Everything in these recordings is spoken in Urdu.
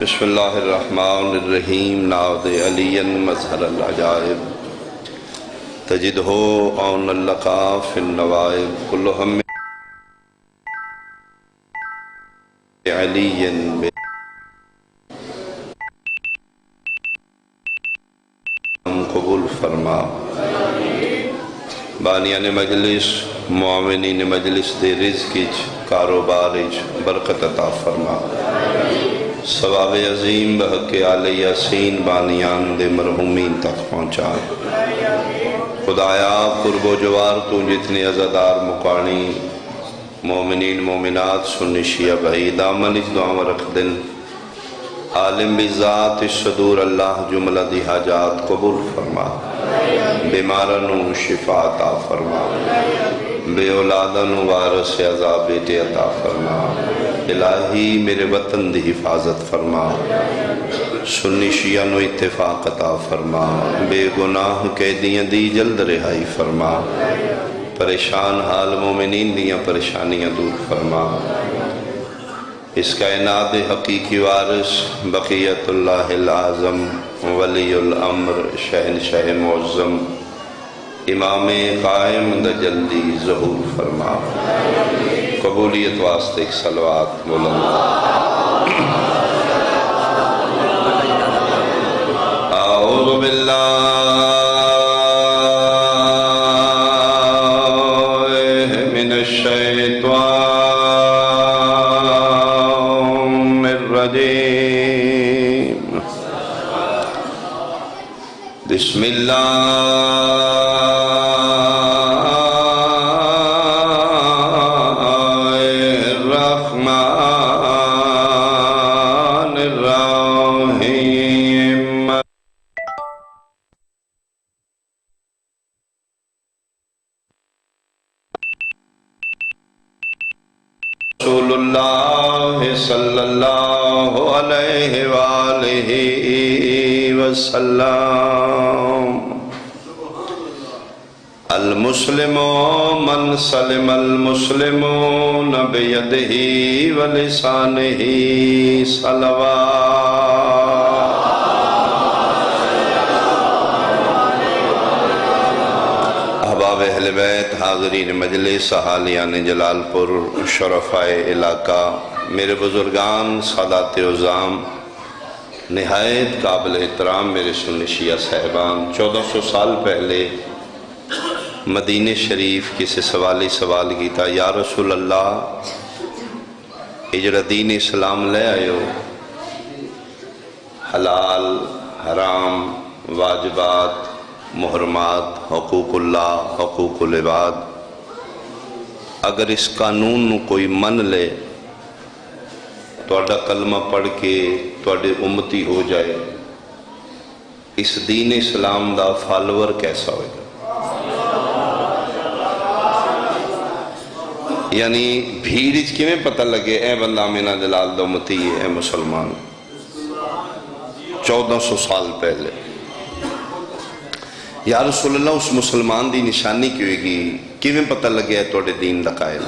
بسم اللہ الرحمن الرحیم ناد علی مظہر العجائب تجدہ عون اللقا فی النوائب کل ہم علی قبول فرما بانیان مجلس معاونین مجلس دے رزق کاروبار برکت عطا فرما ثواب عظیم بحق آل یاسین بانیان دے مرحومین تک پہنچا خدایا قرب و جوار تو جتنے عزادار مقانی مومنین مومنات سنی شیعہ بھائی دامن اس دعا رکھ دن عالم بذات صدور اللہ جملہ دی حاجات قبول فرما بیمارنو شفا عطا فرما بے اولادنو وارث عذاب بیٹے عطا فرما الہی میرے وطن دی حفاظت فرما سنی شیعہ نو اتفاق عطا فرما بے گناہ قیدیاں دی جلد رہائی فرما پریشان حال مومنین دیاں پریشانیاں دور فرما اس کائنات حقیقی وارث بقیت اللہ العظم ولی الامر شہنشاہ معظم امام قائم دا جلدی ظہور فرما قبولیت واسطے ایک صلوات بلند اعوذ باللہ من الشیطان الرجیم بسم اللہ رسول اللہ صلی اللہ علیہ وآلہ وسلم المسلم من سلم المسلمون بیدہ ولسانہ صلوات احباب اہل بیت حاضرین مجلس اہالیان جلال پور شرفائے علاقہ میرے بزرگان سادات عظام نہایت قابل احترام میرے سنی شیعہ صاحبان 1400 سال پہلے مدینہ شریف کسی سوال کیتا یا رسول اللہ اجڑا دین اسلام لے آئے ہو حلال حرام واجبات محرمات حقوق اللہ حقوق العباد اگر اس قانون نو کوئی من لے توڑا کلمہ پڑھ کے توڑے امتی ہو جائے اس دین اسلام دا فالور کیسا ہوئے گا یعنی بھیڑ کی میں پتہ لگے اے بندہ مینا جلال دا امتی ہے اے مسلمان 1400 سال پہلے یا رسول اللہ اس مسلمان دی نشانی کی ہوئے گی کیویں پتہ لگے ہے توڑے دین دا قائل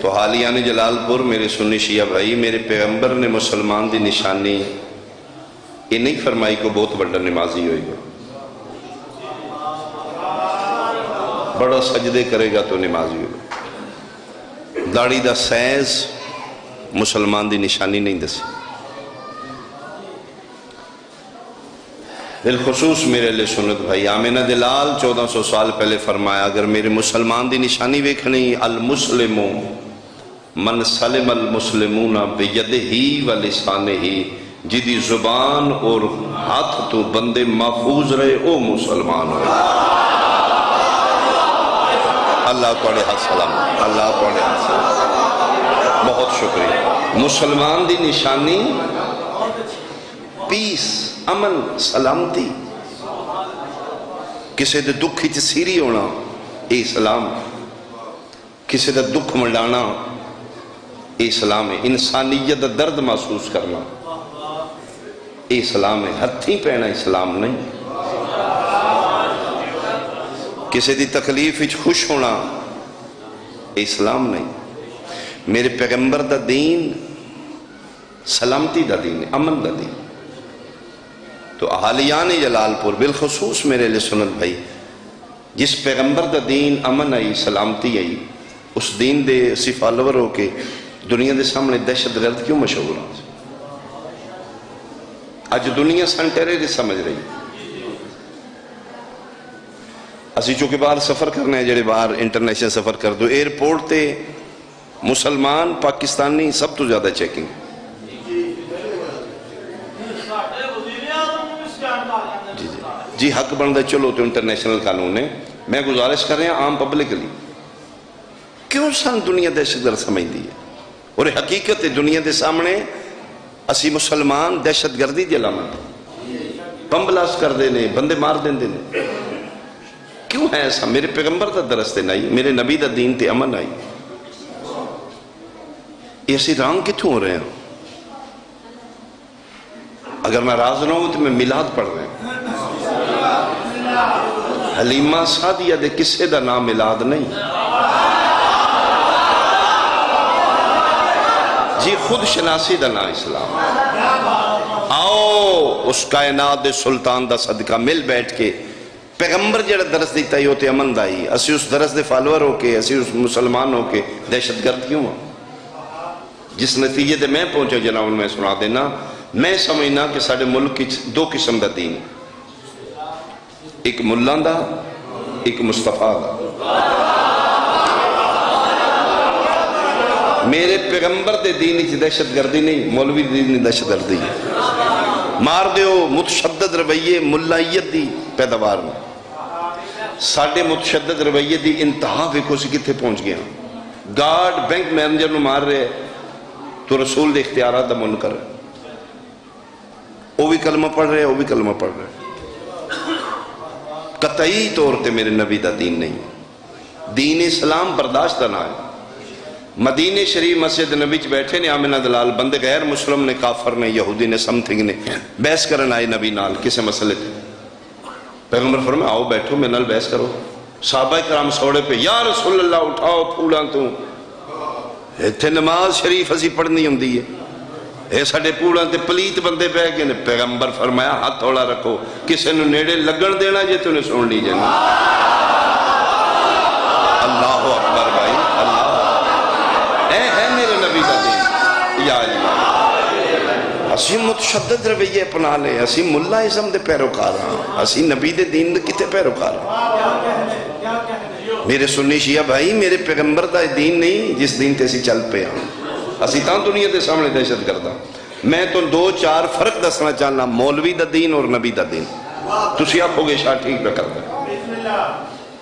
تو حالیان جلال پور میرے سنی شیعہ بھائی میرے پیغمبر نے مسلمان دی نشانی یہ نہیں فرمائی کو بہت بڑا نمازی ہوئے گا بڑا سجدے کرے گا تو نمازی ہوگا داڑھی دا سیز مسلمان دی نشانی نہیں دسی بالخصوص میرے لئے سنت بھائی آمینہ دلال 1400 سال پہلے فرمایا اگر میرے مسلمان دی نشانی ویکھنی المسلم من سلم المسلمون بیدہی و لسانہی جدی زبان اور ہاتھ تو بندے محفوظ رہے او مسلمان ہو اللہ پڑھے السلام اللہ پڑھے السلام بہت شکریہ مسلمان دی نشانی پیس امن سلامتی کسی دے دکھ ہی سیری ہونا اے اسلام کسی دے دکھ منڈانا اے اسلام ہے انسانیت درد محسوس کرنا اے اسلام ہے ہتھی پہنا اسلام نہیں کسی دی تکلیف ہی خوش ہونا اے اسلام نہیں میرے پیغمبر دا دین سلامتی دا دین ہے، امن دا دین۔ تو احالیان جلال پور بالخصوص میرے لئے سنت بھائی، جس پیغمبر دا دین امن آئی، سلامتی آئی، اس دین دے اسی فالور ہو کے دنیا دے سامنے دہشت گرد کیوں مشہور ہوں؟ آج دنیا سن ٹیررسٹ سمجھ رہی۔ اسی چونکہ باہر سفر کرنے ہیں، جڑے باہر انٹرنیشنل سفر کر دو، ایئرپورٹ تے مسلمان پاکستانی سب تو زیادہ چیکنگ۔ جی حق بندہ چلو تو انٹرنیشنل قانون ہے، میں گزارش کر رہے ہیں عام پبلک کے لیے، کیوں سن دنیا دہشت گرد سمجھ دی ہے؟ اور حقیقت دنیا دے سامنے اسی مسلمان دہشت گردی دی علامت، بم بلاس کر دینے، بندے مار دیندے نے، کیوں ہے ایسا؟ میرے پیغمبر دا درست نہیں، میرے نبی دا دین تے امن آئی، یہ اسی رانگ کتوں ہو رہے ہیں؟ اگر میں راز نہ ہوں تو میں میلاد پڑھ رہے ہیں۔ حلیمہ سعدیہ دے کسے دا نام میلاد نہیں، جی خود شناسی دا نام اسلام۔ آؤ اس کائنات دے سلطان دا صدقہ مل بیٹھ کے پیغمبر جڑا درس دیتا ہی ہوتے امن دائی، اسی اس درس دے فالور ہو کے، اسی اس مسلمان ہو کے دہشت گرد کیوں ہوں؟ جس نتیجے دے میں پہنچے جناب میں سنا دینا، میں سمجھنا کہ ساڑھے ملک کی دو قسم دا دین، ایک ملان دا، ایک مصطفیٰ دا۔ میرے پیغمبر دے دین کی دہشت گردی نہیں، مولوی دین دہشت گردی ہے۔ مار دیو متشدد رویے ملائیت دی پیداوار میں، ساڑھے متشدد رویے دی انتہا ویکھو سی کتھے پہنچ گیا۔ گارڈ بینک مینیجر نو مار رہے تو رسول دے اختیارات دا منکر ہے، وہ بھی کلمہ پڑھ رہے، وہ بھی کلمہ پڑھ رہے۔ قطعی طور تے میرے نبی دا دین نہیں، دین اسلام برداشت نہ ہے۔ مدینہ شریف مسجد نبی چ بیٹھے نے آمنہ دلال، بندے غیر مسلم نے، کافر نے، یہودی نے، سمتھنگ نے بحث کرن آئے نبی نال کسے مسئلے تھے۔ پیغمبر فرمایا آؤ بیٹھو میرے نال بحث کرو۔ صحابہ کرام سوڑے پہ، یا رسول اللہ اٹھاؤ پھولاں تو ایتھے نماز شریف اسی پڑھنی ہوندی ہے، اے ساڑے پھولاں تے پلیت بندے پہ گئے نے۔ پیغمبر فرمایا ہاتھ تھوڑا رکھو، کسے نو نیڑے لگن دینا جے تو نے سن لی جانا۔ اللہ اکبر بھائی، اللہ اے ہے میرے نبی دا دین۔ یا اللہ، اسی متشدد رویے اپنا لے، اسی ملہ ازم دے پیروکار ہاں، اسی نبی دے دین دے کتے پیروکار ہاں؟ میرے سنی شیعہ بھائی، میرے پیغمبر دا دین نہیں جس دین تے اسی چل پہ ہاں، اسی تاں دنیا دے سامنے دہشت گرداں۔ میں تو دو چار فرق دسنا چاہنا، مولوی دا دین اور نبی دا دین۔ تسی آپو گے شاہ ٹھیک پہ کرتا۔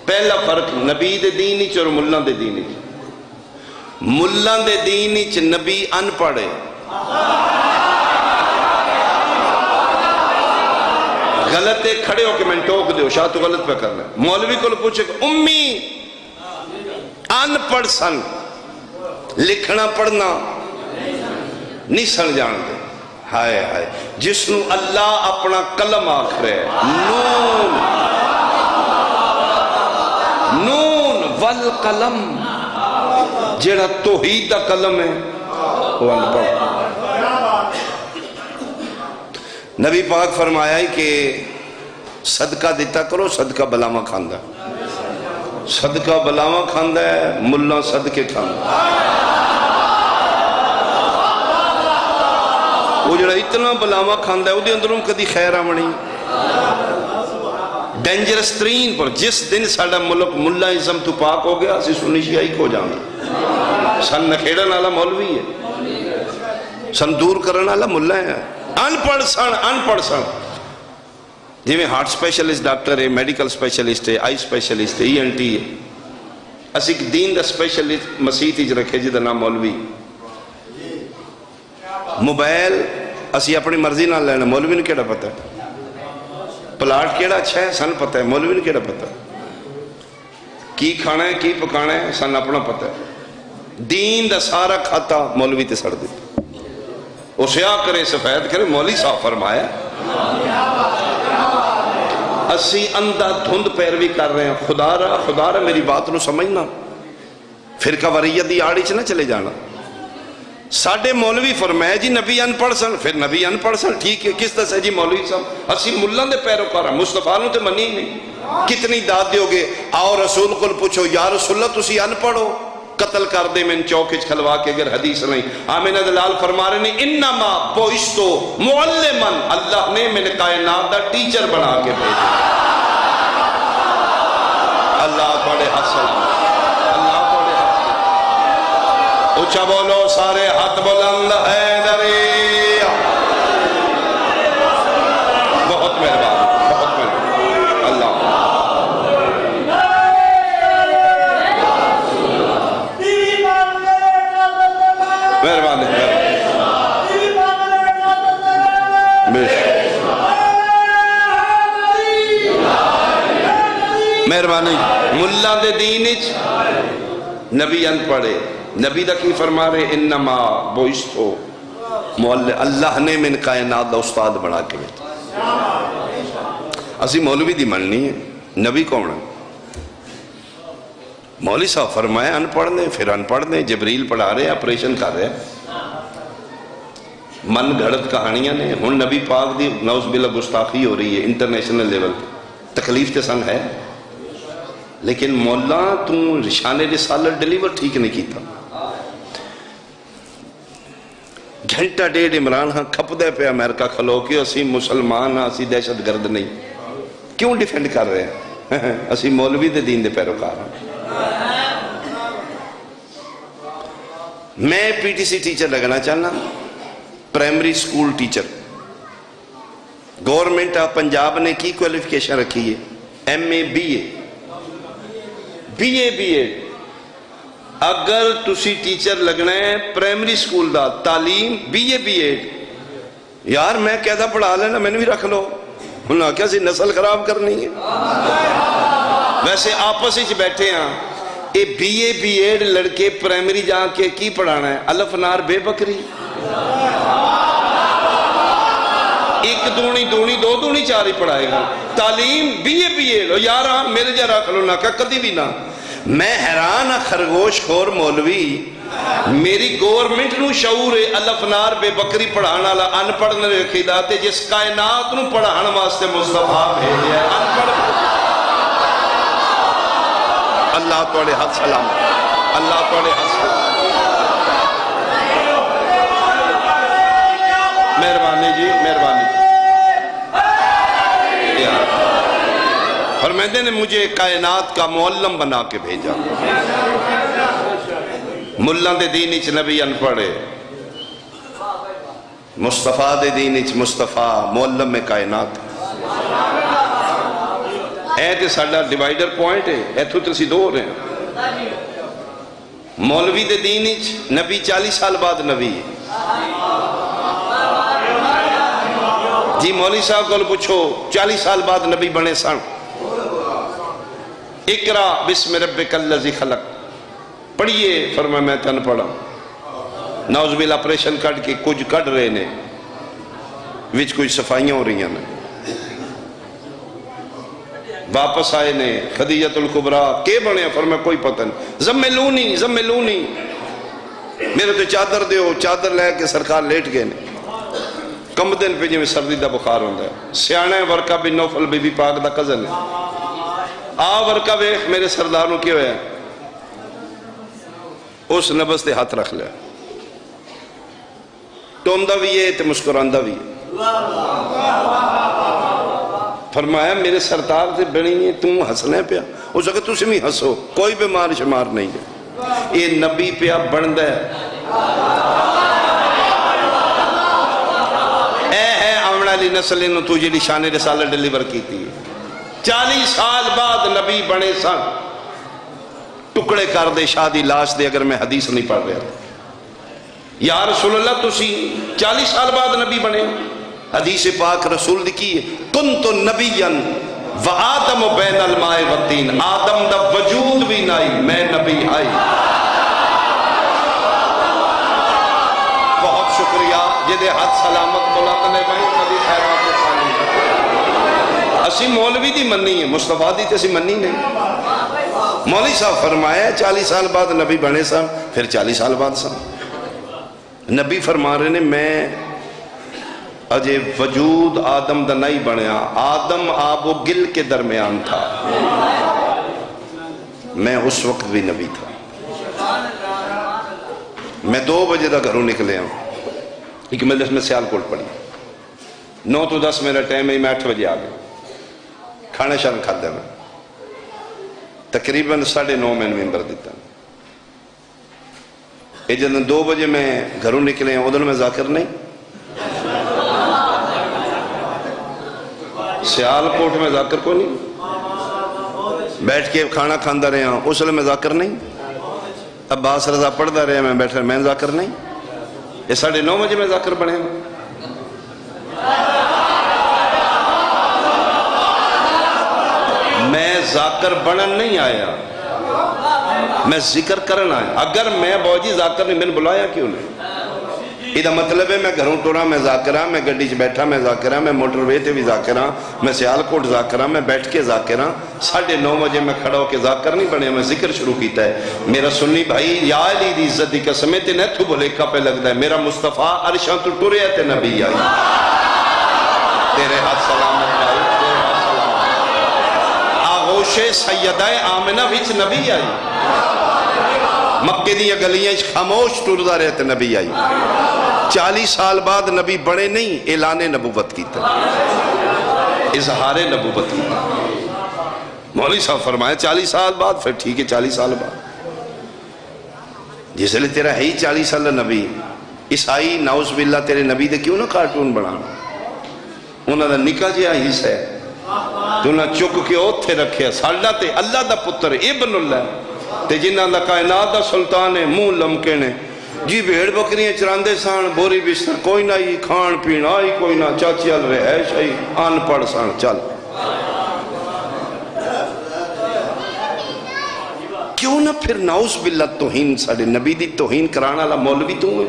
پہلا فرق نبی دے دین ہی اور ملہ دے دین ہی۔ ملہ دے دین ہی نبی ان پڑھے، غلط ہے کھڑے ہو کہ میں ٹوک دیو شاہ تو غلط پہ کرنا۔ مولوی کو پوچھے کہ امی ان پڑھ سن، لکھنا پڑھنا نہیں سن جانتے، ہائے ہائے جس نو اللہ اپنا قلم آکھ رہے، نون نون والقلم، جیڑا توحید دا قلم ہے وہ ان پڑھ۔ نبی پاک فرمایا ہے کہ صدقہ دیتا کرو، صدقہ بلاما کھاندہ، صدقہ بلاما کھاندہ ہے، ملہ صدقے کھاندہ۔ وہ جڑا اتنا بلاما کھاندہ ہے وہ دے اندروں کدی خیر آمنی۔ ڈینجرس ترین پر جس دن ساڑھا ملک ملہ ازم تو پاک ہو گیا، اسی سنی شیعہ ہی کھو جانا۔ سن نکھیڑا نالا مولوی ہے، سن دور کرنا نالا ملہ ہے، ان پڑھ سن جی میں ہارٹ سپیشلسٹ ڈاکٹر ہے، میڈیکل سپیشلسٹ ہے، آئی سپیشلسٹ ہے، ای این ٹی ہے، اسی دین دا سپیشلسٹ مسیح تیج رکھے جی دا نام مولوی۔ موبائل اسی اپنی مرضی نہ لینا، مولوی نے کیڑا پتہ ہے؟ پلاٹ کیڑا اچھا ہے سن پتہ ہے، مولوی نے کیڑا پتہ ہے؟ کی کھانا ہے کی پکانا ہے سن اپنا پتہ ہے۔ دین دا سارا کھاتا مولوی تے سڑ دیتا، وہ سیاہ کرے سفید کرے، مولوی صاحب فرمایا۔ اسی اندھا دھند پیروی کر رہے ہیں، خدا رہا میری بات نو سمجھنا، فرقہ وریت دی آڑی چ نہ چلے جانا۔ ساڈے مولوی فرمایا جی نبی ان پڑھ سن، پھر نبی ان پڑھ سن، ٹھیک ہے، کس طرح جی مولوی صاحب اسی ملان دے پیروکار ہیں، مصطفیٰ نو تے منی نہیں، کتنی داد دیو گے؟ آؤ رسول کو پوچھو یا رسول اللہ تسی ان پڑھو، قتل کر دے میں چوکچ کھلوا کے اگر حدیث نہیں۔ آمینہ دلال فرما رہے ہیں انما بوئستو معلمن، اللہ نے میں نے کائنات دا ٹیچر بنا کے بھیجا۔ اللہ بڑے حسن، اللہ بڑے حسن، اچھا بولو سارے ہاتھ بلند حیدری، بہت مہربان، بہت مہربان، اللہ مہربانی، مہربانی۔ ملا دے دین نبی ان پڑھے، نبی دا کی فرما رہے انما بوئستو معلم، اللہ نے من کائنات دا استاد بنا کے بیٹھا۔ اسی مولوی دی مننی ہے، نبی کون ہے؟ مولوی صاحب فرمایا ان پڑھ دیں، پھر ان پڑھ دیں، جبریل پڑھا رہے آپریشن کر رہے من گھڑت کہانیاں نے، ہن نبی پاک دی نعوذ باللہ گستاخی ہو رہی ہے انٹرنیشنل لیول پہ، تکلیف تے سن ہے، لیکن مولا تم شان رسالت ڈیلیور ٹھیک نہیں کیتا۔ گھنٹہ ڈیڑھ عمران ہاں کھپ دے پہ امریکہ کھلو کہ اسی مسلمان ہاں، اسی دہشت گرد نہیں، کیوں ڈیفینڈ کر رہے ہیں؟ اسی مولوی دے دین دے پیروکار ہاں۔ میں پی ٹی سی ٹیچر لگنا چاہنا، primary school teacher, government of Punjab نے کی کوالیفیکیشن رکھی ہے؟ M A B A, B A B Ed. اگر تسی ٹیچر لگنا ہے پرائمری سکول دا، تعلیم بی اے بی ایڈ، یار میں کہتا پڑھا لینا، میں نے بھی رکھ لو، انہوں نے کیا سی نسل خراب کرنی ہے؟ ویسے آپس ہی بیٹھے ہیں، اے بی اے بی ایڈ لڑکے پرائمری جا کے کی پڑھانا ہے؟ الف نار بے بکری، ایک دونی دونی دو دونی چار ہی پڑھائے گا۔ تعلیم بی اے بی ایڈ، یار میرے جا رکھ لو، نہ کہ کدی بھی نہ۔ میں حیران خرگوش خور مولوی، میری گورنمنٹ نو شعور ہے الف نار بے بکری پڑھانا والا ان پڑھ نے رکھی دا تے جس کائنات نو پڑھان واسطے مصطفیٰ بھیجا ہے ان پڑھ۔ اللہ توڑے حد سلام، اللہ توڑے حد سلام، مہربانی جی مہربانی۔ فرمیدے نے مجھے کائنات کا معلم بنا کے بھیجا، ملہ دے دین اچ نبی ان پڑھے، مصطفیٰ دے دین اچ مصطفیٰ معلم میں کائنات۔ اے تے ساڑھا ڈیوائیڈر پوائنٹ ہے، اے تو ترسی دو ہو رہے ہیں۔ مولوی دے دین اچ نبی 40 سال بعد نبی ہے۔ جی مولوی صاحب کو پوچھو 40 سال بعد نبی بنے سن۔ اقرا بسم ربک الذی خلق پڑھئے، فرمایا میں تن پڑھا، نعوذ باللہ آپریشن کٹ کے کچھ کٹ رہے نے، وچ کچھ صفائیاں ہو رہی ہیں، واپس آئے نے خدیجۃ الکبریٰ کے بنے، فرمایا کوئی پتہ نہیں، زملونی زملونی، میرے تو چادر دیو، چادر لے کے سرکار لیٹ گئے نے، کم دن پہ جو سردی دا بخار ہوندہ ہے، سیانے ورقہ بن نوفل بی بی پاک دا کزن ہے، آ ورقہ ویخ میرے سرداروں کیوں ہے، اس نبس دے ہاتھ رکھ لیا، ٹوندہ بھی ہے تے مسکراندہ بھی ہے، فرمایا میرے سردار سے بڑی ہیں تم ہسنے پیا، اس وقت تسی بھی ہسو، کوئی بیمار شمار نہیں ہے، یہ نبی پیا بندہ ہے، اے ہے آمنہ لی نسل انہوں تو جیلی شان رسالہ ڈیلیور کی تھی۔ 40 سال بعد نبی بنے سن، ٹکڑے کر دے شادی لاش دے اگر میں حدیث نہیں پڑھ رہا تھا۔ یا رسول اللہ تسی 40 سال بعد نبی بنے، حدیث پاک رسول دی ہے کنت نبیاً و آدم بین الماء والتین، آدم دا وجود بھی نہیں میں نبی آئی۔ بہت شکریہ جدے حد سلامت بلند نے بھائی نبی خیرات کے خالی، اسی مولوی دی منی ہے، مصطفیٰ دی تسی منی نہیں۔ مولوی صاحب فرمایا 40 سال بعد نبی بنے سن، پھر 40 سال بعد سن، نبی فرما رہے نے میں اجے وجود آدم دا نہیں بنیا، آدم آب و گل کے درمیان تھا، میں اس وقت بھی نبی تھا۔ میں 2 بجے دا گھروں نکلے ہوں، ایک مجلس میں سیالکوٹ پڑھی، 9 تو 10 میرا ٹائم ہے، میں 8 بجے آ گیا، کھانے شان کھا دیا میں، تقریباً 9:30 میں ممبر دیتا ہوں۔ یہ جب 2 بجے میں گھروں نکلے ہیں، ادھر میں ذاکر نہیں، سیالکوٹ میں ذاکر کو نہیں، بیٹھ کے کھانا کھاندہ رہے ہیں، اس لیے میں ذاکر نہیں، عباس رضا پڑھتا رہے میں بیٹھا، میں ذاکر نہیں، یہ 9:30 بجے میں ذاکر بنے ہیں۔ میں ذاکر بنن نہیں آیا، میں ذکر کرن آیا۔ اگر میں بوجی ذاکر نہیں، میں نے بلایا کیوں نہیں؟ یہ مطلب ہے میں گھروں ٹورا میں ذاکر ہاں، میں گڈی چ بیٹھا میں ذاکر ہاں، میں موٹر وے تے بھی ذاکر ہاں، میں سیالکوٹ ذاکر ہاں، میں بیٹھ کے ذاکر ہاں۔ 9:30 بجے میں کھڑا ہو کے ذاکر نہیں بنے، میں ذکر شروع کیتا ہے۔ میرا سنی بھائی یا علی دی عزت دی قسم تے نہ تو بھلے کا پہ لگتا ہے، میرا مصطفیٰ عرشاں تو ٹرے تے نبی آئی، تیرے ہاتھ سلامت بھائی، تیرے ہاتھ سلامت۔ آغوش سیدہ آمنہ وچ نبی آئی، مکے دیا گلیاں خاموش ٹردا رہے تے نبی آئی۔ 40 سال بعد نبی بڑے نہیں، اعلان نبوت کیتا، اظہار نبوت کیتا۔ مولوی صاحب فرمایا 40 سال بعد، پھر ٹھیک ہے 40 سال بعد، جس لئے تیرا ہے ہی 40 سال نبی، عیسائی نعوذ باللہ تیرے نبی دے کیوں نہ کارٹون بنانا؟ انہوں نے نکاح جیا حصہ ہے تو انہوں نے چک کے اوتھے رکھے، سالہ تے اللہ دا پتر ابن اللہ تے جنہ دا کائنات دا سلطان ہے، منہ لمکے نے جی بھیڑ بکریاں چراندے سان، بوری بستر کوئی نہ ہی، کھان پین آئی کوئی نہ، چاچی آل رہائش آئی، آن پڑھ سان چل۔ کیوں نہ پھر نعوذ باللہ توہین ساڑے نبی دی توہین کرانا لا مولوی تو ہوئے؟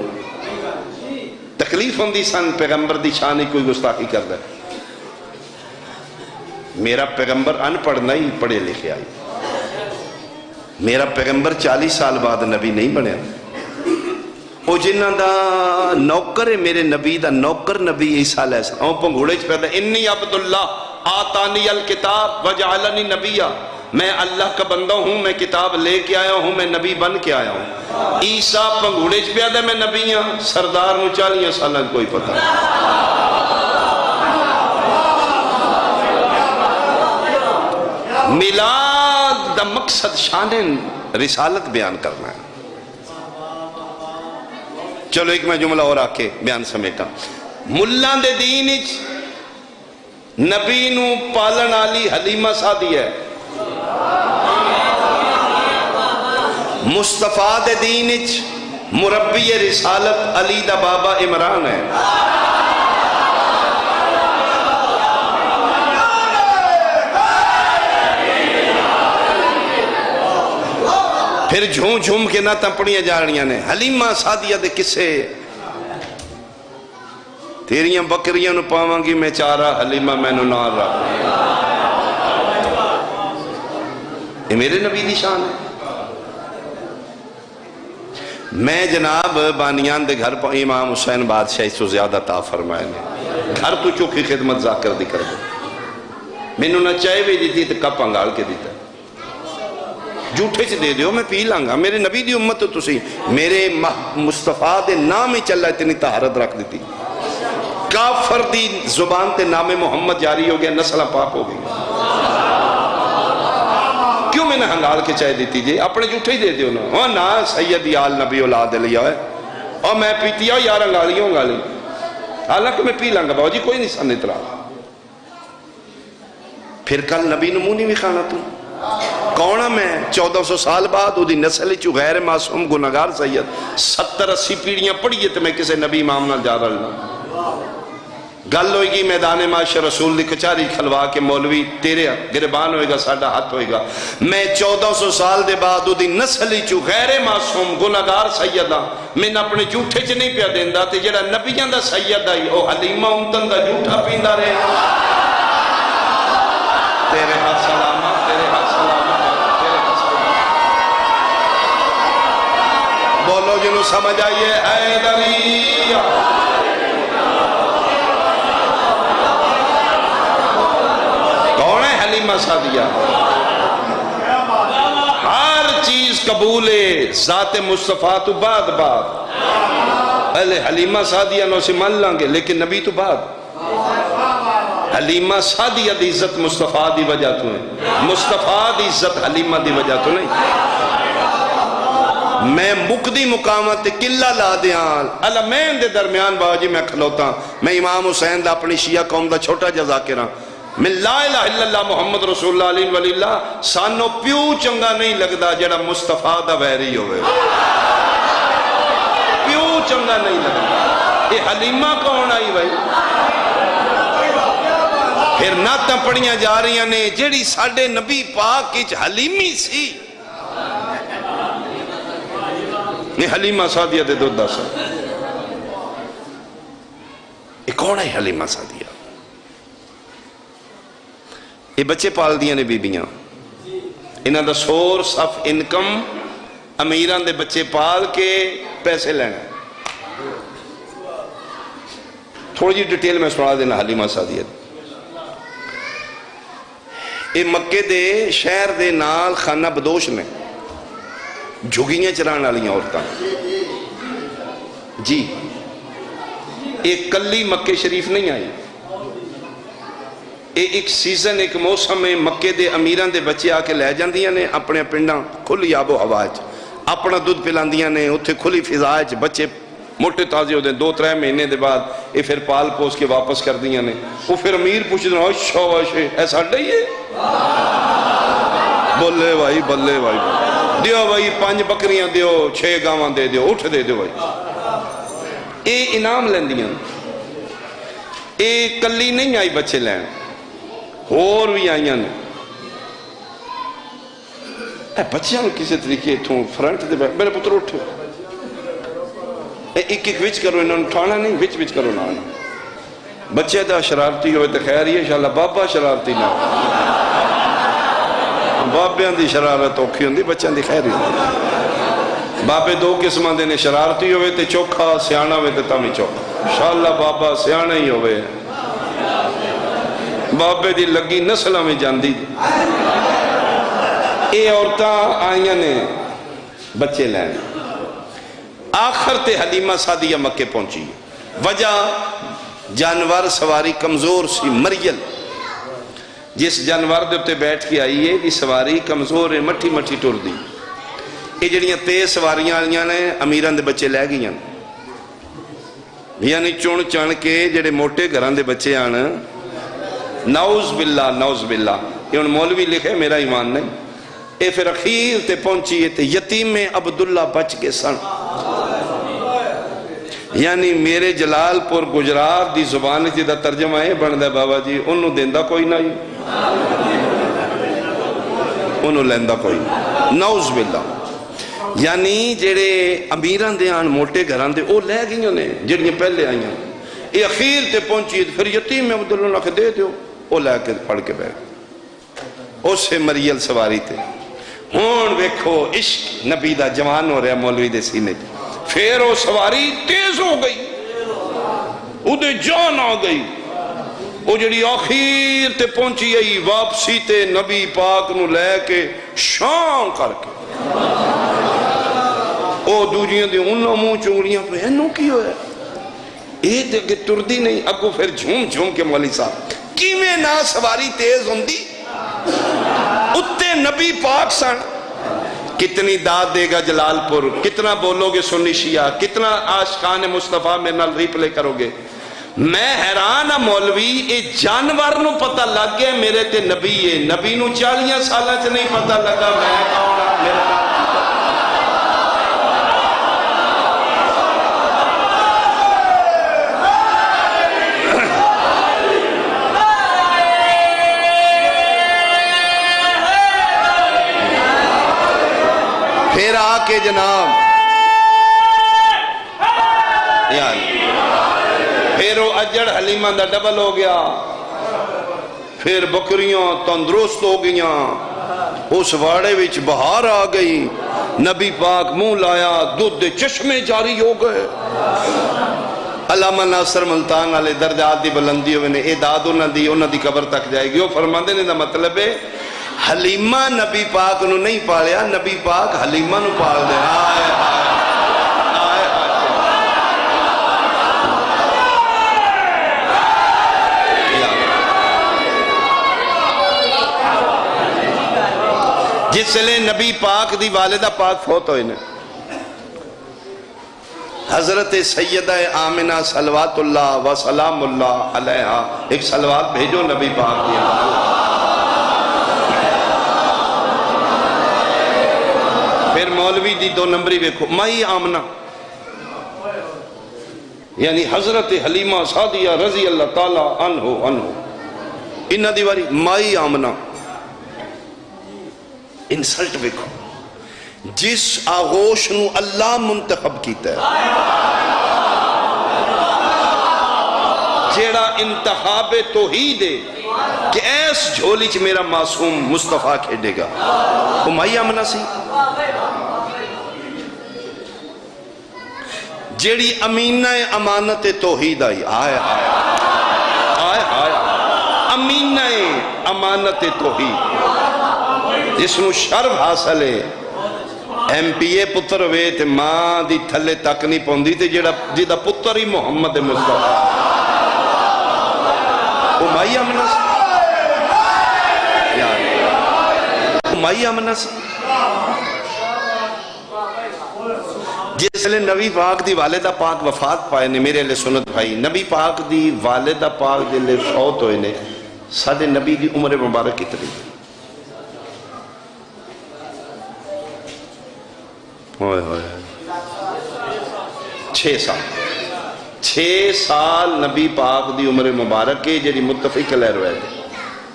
تکلیف ہوندی سن پیغمبر دی شانی کوئی گستاخی کر دے۔ میرا پیغمبر ان پڑھ نہیں پڑھے لکھے آئی، میرا پیغمبر 40 سال بعد نبی نہیں بنے، او جنہ دا نوکر ہے میرے نبی دا نوکر نبی عیسیٰ علیہ السلام، او پنگوڑے چھ پیدا انی عبداللہ آتانی الکتاب وجعلنی نبیہ، میں اللہ کا بندہ ہوں، میں کتاب لے کے آیا ہوں، میں نبی بن کے آیا ہوں۔ عیسیٰ پنگوڑے چھ پیدا میں نبی ہوں، سردار نو 40 سالہ کوئی پتہ میلاد دا مقصد شان رسالت بیان کرنا ہے۔ چلو ایک میں جملہ اور آکے بیان سمیٹا، ملان دے دین اچ نبی نو پالن آلی حلیمہ سادی ہے، مصطفیٰ دے دین اچ مربی رسالت علی دا بابا عمران ہے۔ پھر جھوم جھوم کے نہ تپڑیاں جا رہیاں نے، حلیمہ سادیہ دے کسے تیریاں بکریاں نو پاواں گی میں چارہ، حلیمہ میں نو نار رہا۔ یہ میرے نبی دی شان ہے۔ میں جناب بانیان دے گھر پر امام حسین بادشاہ اس سے زیادہ تا فرمائے نے، گھر تو چوکی خدمت ذاکر دی کر دے، میں نو نہ چائے بھی دیتی تو کپ انگال کے دیتا، جھوٹے سے دے دیو میں پی لانگا، میرے نبی دی امت تو تسی میرے مصطفیٰ دے نام چل رہا اتنی طہارت رکھ دیتی، کافر دی زبان تے نام محمد جاری ہو گیا، نسلہ پاک ہو گئی، کیوں میں نے ہنگال کے چائے دیتی جے؟ اپنے جھوٹے ہی دے دیو نا، ہاں نا سیدی آل نبی اولاد لیا ہے، اور میں پیتی ہوں یار انگالیوں انگالی، حالانکہ میں پی لانگا باو جی کوئی نہیں سن اترا۔ پھر کل نبی نمونی بھی کھانا تم کونہ میں 1400 سال بعد وہ دی نسل چو غیر معصوم گناہگار سید 70-80 پیڑیاں پڑھئے تو میں کسے نبی امام نہ جا رہا گل ہوئے گی میدان معاشر رسول دی کچاری کھلوا کے مولوی تیرے گربان ہوئے گا ساڑھا ہاتھ ہوئے گا، میں 1400 سال دے بعد وہ دی نسل چو غیر معصوم گناہگار سیدہ میں اپنے جھوٹے چ نہیں پیا دیندہ تے جڑا نبیان دا سید آئی او حلیمہ امتن دا جھوٹا پیندہ رہے تیرے ہاتھ سلامت، تیرے ہاتھ سلامت، تیرے ہاتھ سلامت، بولو جنہوں سمجھ آئیے حیدری کون ہے حلیمہ سعدیہ ہر چیز قبول ہے ذات مصطفیٰ تو بعد پہلے حلیمہ سعدیہ نو سے مان لیں گے لیکن نبی تو بعد حلیمہ سعدیہ دی عزت مصطفیٰ دی وجہ تو ہے مصطفیٰ دی عزت حلیمہ دی وجہ تو نہیں میں مقدی مقامت قلعہ لا دیاں علمین دے درمیان باجی میں کھلوتا میں امام حسین دا اپنی شیعہ قوم دا چھوٹا جزاکرہ من لا الہ الا اللہ محمد رسول اللہ علیہ ولی اللہ سانو پیو چنگا نہیں لگدا جڑا مصطفیٰ دا ویری ہوئے پیو چنگا نہیں لگدا یہ حلیمہ کون آئی بھائی پھر نعتاں پڑھیاں جا رہی ہیں جڑی ساڑھے نبی پاک کچھ حلیمی سی یہ حلیمہ سعدیہ دے دودہ سا یہ کون ہے حلیمہ سعدیہ یہ بچے پال دیا نے بیبیاں انہاں دا سورس آف انکم امیران دے بچے پال کے پیسے لینا تھوڑی جی ڈیٹیل میں سنا دینا حلیمہ سعدیہ یہ مکے دے شہر دے نال خانہ بدوش نے جھگیاں چران والیاں عورتاں جی ایک کلی مکے شریف نہیں آئی ایک سیزن ایک موسم میں مکے دے امیران دے بچے آکے لے جاندیاں نے اپنے پنڈاں کھلی آب و ہواج اپنا دودھ پلاندیاں نے اتھے کھلی فضاج بچے موٹے تازے ہوتے ہیں 2-3 مہینے دے بعد یہ پھر پال پوس کے واپس کر دیاں نے وہ پھر امیر پوچھ دیں اچھا واشے ایسا ڈائی ہے بلے بھائی دیو بھائی 5 بکریاں دیو 6 گاواں دے دیو اٹھ دے دیو بھائی اے انعام لیندیاں اے کلی نہیں آئی بچے لین اور بھی آئیاں نے اے بچیاں کسی طریقے تھوں فرنٹ دے میرے پتر اٹھو ایک وچ کرو انہوں نے ٹھانا نہیں وچ کرو نہ آنا بچے دا شرارتی ہوئے تو خیر یہ انشاءاللہ بابا شرارتی نہ بابیاں دی شرارت اوکھی ہوندی بچیاں دی خیر ہی بابے 2 قسمہ دینے شرارتی ہوئے تے چوکھا سیانہ ہوئے تے تامی چوکھا انشاءاللہ بابا سیانہ ہی ہوئے بابے دی لگی نسلہ میں جاندی اے عورتاں آئیاں نے بچے لین آخر تے حلیمہ سعدیہ مکے پہنچی وجہ جانور سواری کمزور سی مریل جس جانور دے اپتے بیٹھ کے آئی ہے یہ سواری کمزور ہے مٹھی ٹور دی یہ جڑیاں تیز سواریاں آلیاں نے امیران دے بچے لے گئیاں یعنی چون کے جڑے موٹے گھران دے بچے آنا نعوذ باللہ یہ ان مولوی لکھے میرا ایمان نہیں اے پھر اخیر تے پہنچی تے یتیم عبداللہ بچ کے سن یعنی میرے جلال پور گجرات دی زبان جدہ ترجمہ ہے بندہ بابا جی انہوں دیندہ کوئی نہیں انہوں لیندہ کوئی نہیں نعوذ باللہ یعنی جڑے امیران دے آن موٹے گھران دے او لے گئیوں نے جڑیاں پہلے آئیاں یہ اخیر تے پہنچی پھر یتیم عبداللہ نہ دے دیو او لے کے پڑھ کے بیٹھ اس سے مریل سواری تے ہون ویکھو عشق نبی دا جوان ہو رہا مولوی دے سینے پھر وہ سواری تیز ہو گئی او دے جان آ گئی وہ جڑی آخیر تے پہنچی آئی واپسی تے نبی پاک نو لے کے شام کر کے او دوجیاں دے انہوں منہ چونگلیاں پہ انہوں کی ہوئے اے تے کہ ٹردی نہیں اگو پھر جھوم کے مولی صاحب کیویں نہ سواری تیز ہوندی اتے نبی پاک سن کتنی داد دے گا جلال پور کتنا بولو گے سنی شیعہ کتنا عاشقان مصطفیٰ میرے نال ریپلے کرو گے میں حیران مولوی اے جانور نو پتہ لگ گیا میرے تے نبی ہے نبی نو 40 سالہ چ نہیں پتہ لگا میں کون میرے نال پھر آ کے جناب پھر وہ اجڑ حلیمہ دا ڈبل ہو گیا پھر بکریاں تندرست ہو گئیاں اس واڑے وچ بہار آ گئی نبی پاک منہ لایا دودھ چشمے جاری ہو گئے. علامہ ناصر ملتان والے درجات دی بلندی ہوئے نے اعداد انہاں دی قبر تک جائے گی. وہ فرماندے نے دا مطلب ہے حلیمہ نبی پاک نو نہیں پالیا, نبی پاک حلیمہ نو پال دے. جس لئے نبی پاک دی والدہ پاک فوت ہوئے نے, حضرت سیدہ آمنہ صلوات اللہ و سلام اللہ علیہا, ایک صلوات بھیجو نبی پاک دی. پھر مولوی دی 2 نمبری بیکھو, مائی آمنہ یعنی حضرت حلیمہ سعدیہ رضی اللہ تعالیٰ عنہ انہا دیواری مائی آمنہ. انسلٹ بیکھو, جس آغوش نو اللہ منتخب کیتا ہے, جیڑا انتخاب توحید ہے کہ ایس جھولی چ میرا معصوم مصطفیٰ کھیڑے گا, وہ مائی آمنہ سی. جیڑی امینہ امانت توحید آئی, آئے امینہ امانت توحید, جس نو شرف حاصل ہے. ایم پی اے پتر ہوئے تے ماں دی تھلے تک نہیں پوندی تے جیدہ پتر ہی محمد مصطفیٰ, وہ مائی آمنہ سی. وہ مائی آمنہ سی. جس لئے نبی پاک دی والدہ پاک وفات پائے نے, میرے لئے سنت بھائی, نبی پاک دی والدہ پاک دے لئے فوت ہوئے نے, سادے نبی دی عمر مبارک کتنی 6 سال. 6 سال نبی پاک دی عمر مبارک کے جڑی متفق علیہ روایت ہے.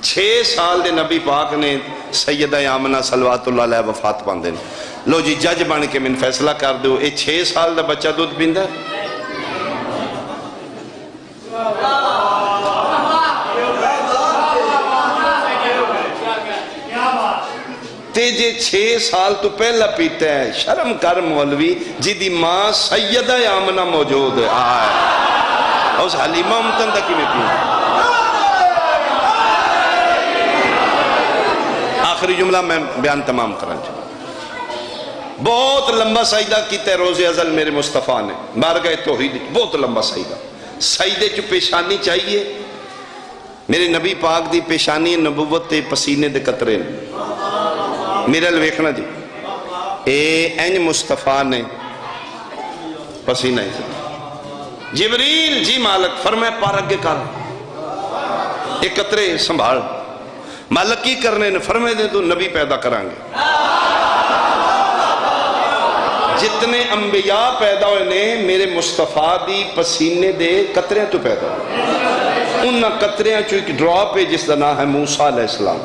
6 سال دے نبی پاک نے سیدہ آمنہ صلوات اللہ علیہ وفات پاندے نے. لو جی جج بن کے من فیصلہ کر دو, اے 6 سال دا بچہ دودھ پیندہ ہے؟ تے جے 6 سال تو پہلا پیتا ہے, شرم کر مولوی جی دی ماں سیدہ آمنہ موجود ہے. اس حلیمہ امتن تکی میں پیتا. آخری جملہ میں بیان تمام کرنا چاہتا. بہت لمبا سجدہ کیتا ہے روز ازل میرے مصطفیٰ نے, بارگاہ توحید, بہت لمبا سجدہ. سجدے چو پیشانی چاہیے, میرے نبی پاک دی پیشانی نبوت تے پسینے دے قطرے نے. میرے لویکھنا جی, این مصطفیٰ نے پسینہ ہی سے, جبریل جی مالک فرمائے پارگے کر, ایک قطرے سنبھال. مالک کی کرنے نے فرمائے دے تو نبی پیدا کرانگے. جتنے انبیاء پیدا ہوئے نے میرے مصطفیٰ دی پسینے دے قطرے تو پیدا ہوئے. انہا قطرے چو ایک ڈراپ ہے جس دا نام ہے موسیٰ علیہ السلام.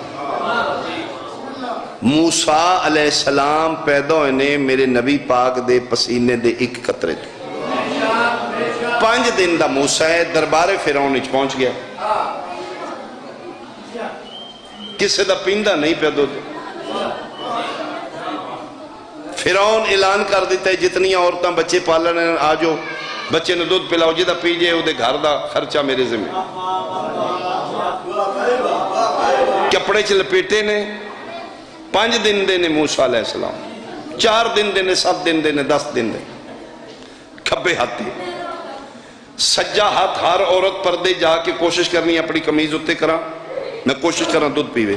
موسیٰ علیہ السلام پیدا ہوئے نے میرے نبی پاک دے پسینے دے ایک قطرے تو. 5 دن دا موسیٰ ہے, دربار فرعون اچ پہنچ گیا, کسے دا پیندہ نہیں پہ دو. فرعون اعلان کر دیتا ہے جتنی عورتاں بچے پالنے آجو, بچے نے دودھ پلاؤ, جدہ پیجے وہ دے گھر دا خرچہ میرے ذمہ. کپڑے چ لپیٹے نے, 5 دن دے نے موسیٰ علیہ السلام, 4 دن دے نے, 7 دن دے نے, 10 دن دے. کھبے ہاتھی سجا ہاتھ ہر عورت پردے جا کے کوشش کرنی اپنی قمیض اتے کرا, میں کوشش کرا دودھ پیوے.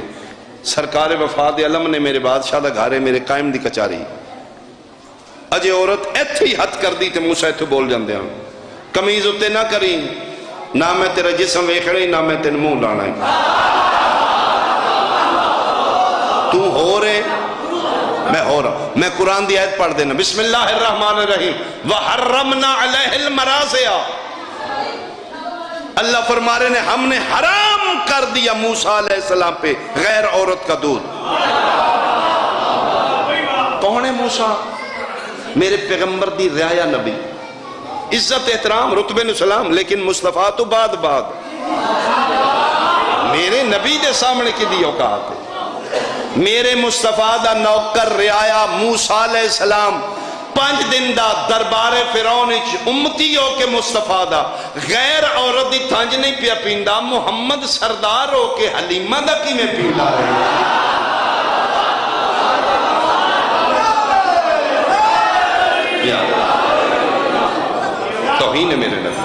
سرکار وفاد علم نے میرے بادشاہ دا گھارے میرے قائم دی کچاری, اجے عورت ایتھے ہی ہاتھ کر دی تے موسیٰ ایتھے بول جاندے ہاں, قمیض اتے نہ کری, نہ میں تیرا جسم ویکھڑے, نہ میں تین منہ لانا ہے. تو ہو رہے, میں ہو رہا. میں قرآن دی آیت پڑھ دینا, بسم اللہ الرحمن الرحیم, وَحَرَّمْنَا عَلَيْهِ الْمَرَاسِعَ. اللہ فرما رہے نے ہم نے حرام کر دیا موسیٰ علیہ السلام پہ غیر عورت کا دودھ. کون ہے موسیٰ؟ میرے پیغمبر دی رعایا نبی, عزت احترام رتبے نو سلام, لیکن مصطفیٰ تو بعد میرے نبی دے سامنے کی دی اوقات ہے. میرے مصطفیٰ دا نوکر رعایا موسیٰ علیہ السلام 5 دن دا دربار فرعون امتی ہو کے مصطفیٰ دا غیر عورت دی تھانج نہیں پیا پیندا، محمد سردار ہو کے حلیمہ دا کی میں پیندا رہے توہین ہے میرے نبی۔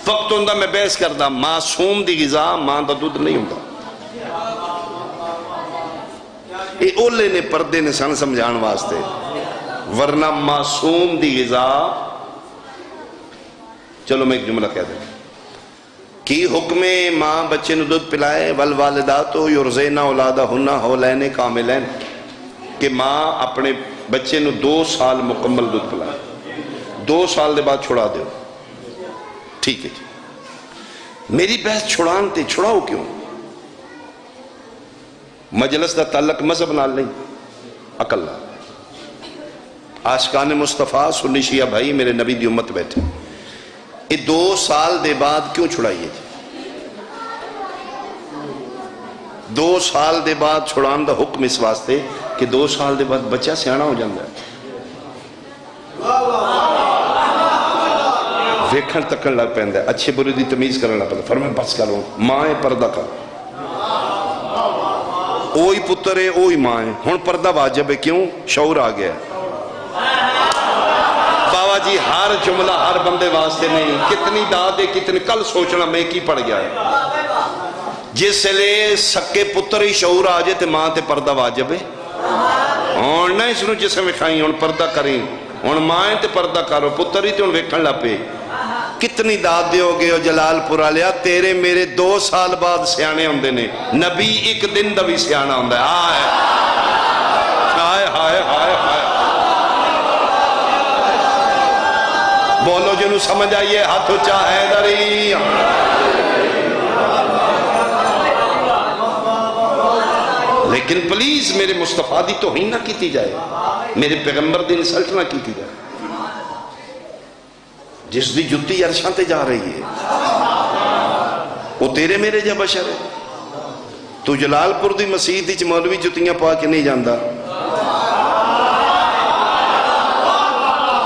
وقت ہوندہ میں بحث کردہ معصوم دی غذا ماں دا دودھ نہیں ہوندہ، یہ اولے نے پردے نے سن سمجھان واسطے، ورنہ معصوم دی غذا۔ چلو میں ایک جملہ کہہ دیں کی حکم ماں بچے نے دودھ پلائے والوالداتو یرزین اولادہن حولین کاملین، کہ ماں اپنے بچے نے 2 سال مکمل دودھ پلائے، 2 سال دے بعد چھڑا دیو، ٹھیک ہے جی۔ میری بحث چھڑان تے چھڑاؤ کیوں؟ مجلس دا تعلق مذہب نال نہیں، عقل نال۔ عاشقان مصطفیٰ سنی شیعہ بھائی میرے نبی دی امت بیٹھے، یہ 2 سال دے بعد کیوں چھڑائیے جی؟ 2 سال دے بعد چھڑان دا حکم اس واسطے کہ 2 سال دے بعد بچہ سیانا ہو جاندہ ہے، ویکھن تکن لگ پہندہ ہے، اچھے برے دی تمیز کرنے لگ پہندہ ہے۔ فرمائے بس کرو ماں پردہ کر، اوہی پتر ہے اوہی ماں ہے، ہن پردہ واجب ہے، کیوں؟ شعور آ گیا ہے۔ بابا جی ہر جملہ ہر بندے واسطے نہیں، کتنی داد ہے کتنی، کل سوچنا میں کی پڑ گیا ہے۔ جس لئے سکے پتر ہی شعور آ جائے تے ماں تے پردہ واجب ہے، اور نہ اس نو جسے میں کھائیں ہن پردہ کریں، ہن ماں تے پردہ کرو، پتر ہی تے ہن ویکھن لپے۔ کتنی داد دے ہو گئے ہو جلال پورا لیا، تیرے میرے 2 سال بعد سیانے ہوندے نے، نبی 1 دن دا بھی سیانہ ہوندہ ہے۔ ہائے ہائے ہائے ہائے، بولو جنہوں سمجھ آئیے ہاتھ اچھا حیدری۔ لیکن پلیز میرے مصطفیٰ دی توہین نہ کیتی جائے، میرے پیغمبر دی انسلٹ نہ کیتی جائے، جس دی جتی عرشاں تے جا رہی ہے وہ تیرے میرے جا بشر ہے۔ تو جلال پور دی مسیح دی مولوی جتیاں پا کے نہیں جاندہ،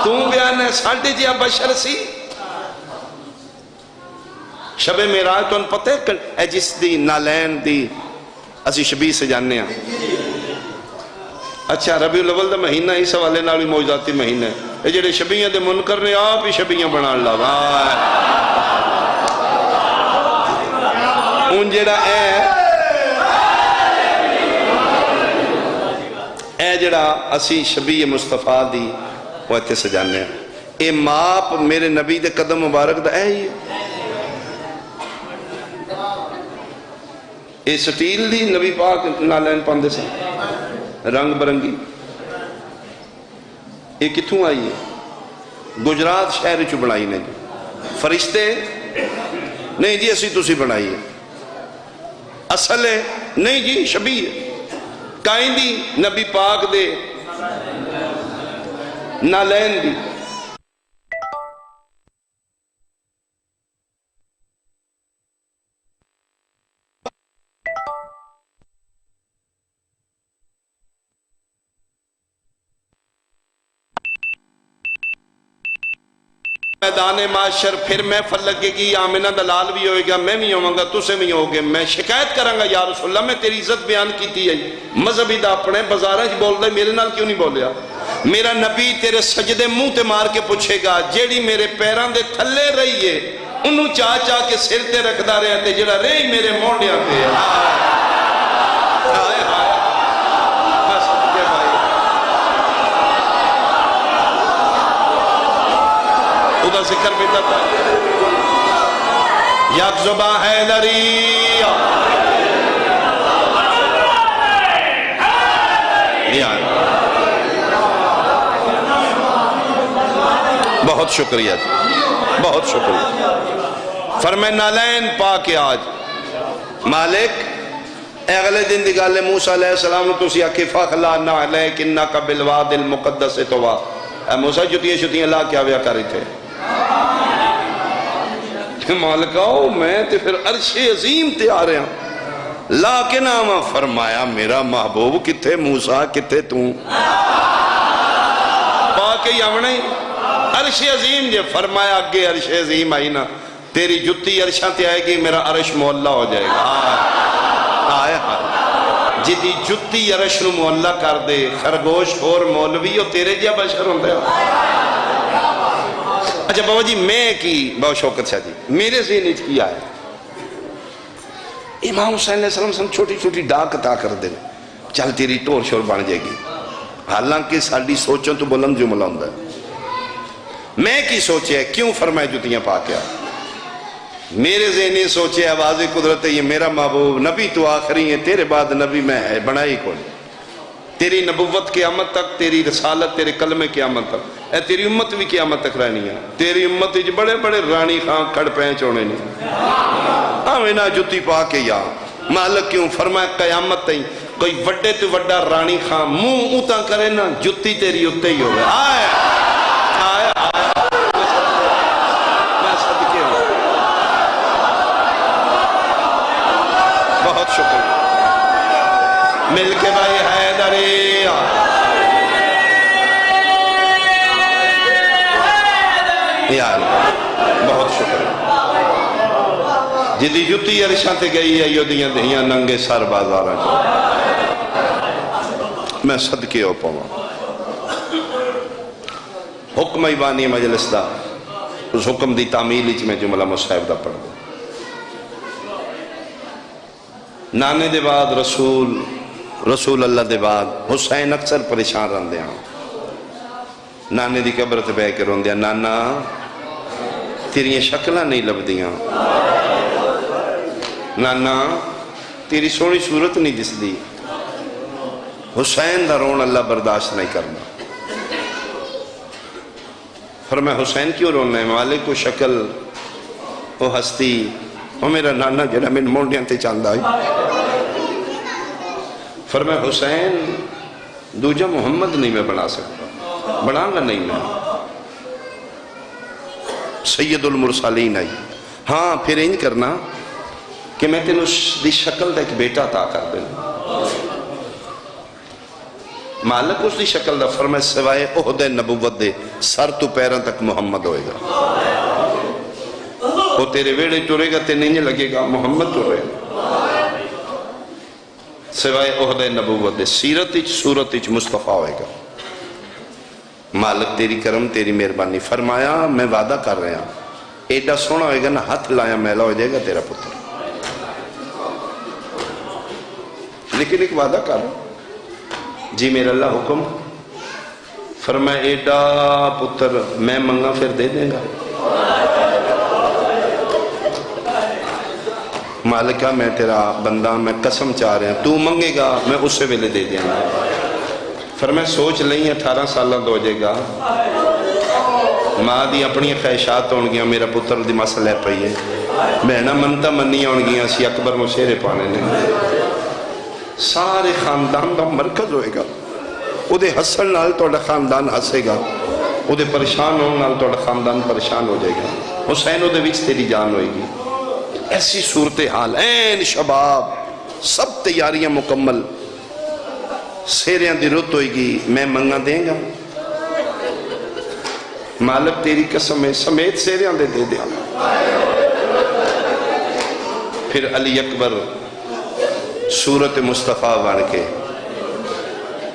تو بیان ہے ساڑھے جا بشر سی۔ شب معراج تو ان پتہ ہے جس دی نالین دی اسی شبیہ سے جاننے ہیں۔ اچھا ربیع الاول دا مہینہ اس حوالے نال موجزاتی مہینہ ہے، یہ جڑے شبیہ دے منکر نے آپ ہی شبیہ بنا لگا ان جڑا اے جڑا اسی شبیہ مصطفیٰ دی وہ اتھے سجانے ہیں، اے ماپ میرے نبی دے قدم مبارک دا اے ہی اے سٹیل دی نبی پاک نالین پاندے سے رنگ برنگی، یہ کتھوں آئی ہے؟ گجرات شہر چو بنائی نے جی، فرشتے نہیں جی اسی تسی بنائی ہے، اصل ہے نہیں جی شبیہ کائیں دی نبی پاک دے نالین دی۔ میدان معاشر پھر محفل لگے گی، آمنہ دلال بھی ہوئے گا، میں بھی ہوں گا، تُسے بھی ہوگے، میں شکایت کروں گا یا رسول اللہ میں تیری عزت بیان کیتی ہے، مذہبی دا اپنے بزارہ ہی بول دے میرے نال کیوں نہیں بولیا؟ میرا نبی تیرے سجدے منہ تے مار کے پوچھے گا جیڑی میرے پیران دے تھلے رہی ہے انہوں چاہ چاہ کے سر تے رکھ دا رہے تے جڑا رہی میرے مونڈیاں پہ ہے۔ خدا ذکر بھی دیتا ہے یک زباں حیدری بہت شکریہ بہت شکریہ۔ فرمائے نالین پا کے آج مالک اگلے دن دی گالے موسیٰ علیہ السلام تو سی آکے فَخْلَا نَعْلَيْكِ اِنَّكَ بِالْوَادِ الْمُقَدَّسِ طُوَا، اے موسیٰ جتیاں لا کیا ویا کر رہی تھے؟ مالکاؤ میں تے پھر عرش عظیم تے آ رہے ہیں، لا کے نام فرمایا میرا محبوب کتے موسیٰ کتے توں پاک یمنے عرش عظیم جے فرمایا اگے عرش عظیم آئی نا تیری جتی عرشاں تے آئے گی میرا عرش مولا ہو جائے گا آئے جدی جتی عرش نو مولا کر دے خرگوش اور مولوی اور تیرے جیا بشر ہوندے اچھا بابا جی میں کی بہت شوکت شاہ جی میرے ذہن اچ کی آئے امام حسین علیہ السلام سن چھوٹی چھوٹی ڈاک عطا کر دے چل تیری ٹور شور بن جائے گی حالانکہ ساڑی سوچوں تو بلند جملہ ہوندہ ہے میں کی سوچے ہے کیوں فرمائے جتیاں پا کیا میرے ذہنی سوچے آواز قدرت ہے یہ میرا محبوب نبی تو آخری ہے تیرے بعد نبی میں ہے بنائی کون تیری نبوت قیامت تک تیری رسالت تیرے کلمے قیامت تک اے تیری امت بھی قیامت تک رہنی ہے تیری امت جو بڑے بڑے رانی خان کھڑ پینچ ہونے نہیں آمینا جتی پا کے یا مالک کیوں فرمائے قیامت تھی کوئی وڈے تو وڈا رانی خان منہ اوتا کرے نا جتی تیری اتے ہی ہوئے آئے آئے آئے میں صدقے ہوں بہت شکر مل کے بھائی حیدری یا اللہ بہت شکر جدی جتی عرشاں تے گئی ہے یہ دیاں دہیاں ننگے سر بازاراں میں صدقے ہو پاؤں حکم ایوانی مجلس دا اس حکم دی تعمیل اچ میں جملہ مصحف دا پڑھ دوں نانے دے بعد رسول اللہ دے بعد حسین اکثر پریشان رہن دیا نانے دی قبر تے بے کے رون دیا نانا تیری شکلہ نہیں لب دیا نانا تیری سونی صورت نہیں دس دی حسین دا رون اللہ برداشت نہیں کرنا فرمایا حسین کیوں رونا ہے مالک کو شکل وہ ہستی وہ میرا نانا جنہ من مونڈیاں تے چاندہ آئی فرمایا حسین دوجہ محمد نہیں میں بنا سکتا بنا گا نہیں میں سید المرسلین آئی ہاں پھر انج کرنا کہ میں تینوں دی شکل دا ایک بیٹا عطا کر دینا مالک اس دی شکل دا فرمائے سوائے عہد نبوت دے سر تو پیران تک محمد ہوئے گا وہ تیرے ویڑے ٹورے گا تے نہیں لگے گا محمد ٹورے گا سوائے عہد نبوت دے سیرت اچ صورت اچ مصطفیٰ ہوئے گا مالک تیری کرم تیری مہربانی فرمایا میں وعدہ کر رہا ہوں ایڈا سونا ہوئے گا نا ہاتھ لایا میلا ہو جائے گا تیرا پتر لیکن ایک وعدہ کر رہا جی میرا اللہ حکم فرمایا ایڈا پتر میں منگا پھر دے دیں گا مالکہ میں تیرا بندہ میں قسم چاہ رہا ہوں تو منگے گا میں اس سے ویلے دے دیں گا فرمایا سوچ لیں 18 سالہ دو جائے گا ماں دی اپنی خواہشات ہون گیا میرا پتر دی مسئلہ پئی ہے بہنا منتا منی ہون گیا سی اکبر مشیرے پانے نے سارے خاندان دا مرکز ہوئے گا او دے حسن نال توڑا خاندان ہسے گا او دے پریشان ہون نال توڑا خاندان پریشان ہو جائے گا حسین او دے وچ تیری جان ہوئے گی ایسی صورتحال این شباب سب تیاریاں مکمل سیریاں دی رت ہوئے گی میں منگا دیں گا مالک تیری قسم ہے سمیت سیریاں دے دیا پھر علی اکبر صورت مصطفیٰ بن کے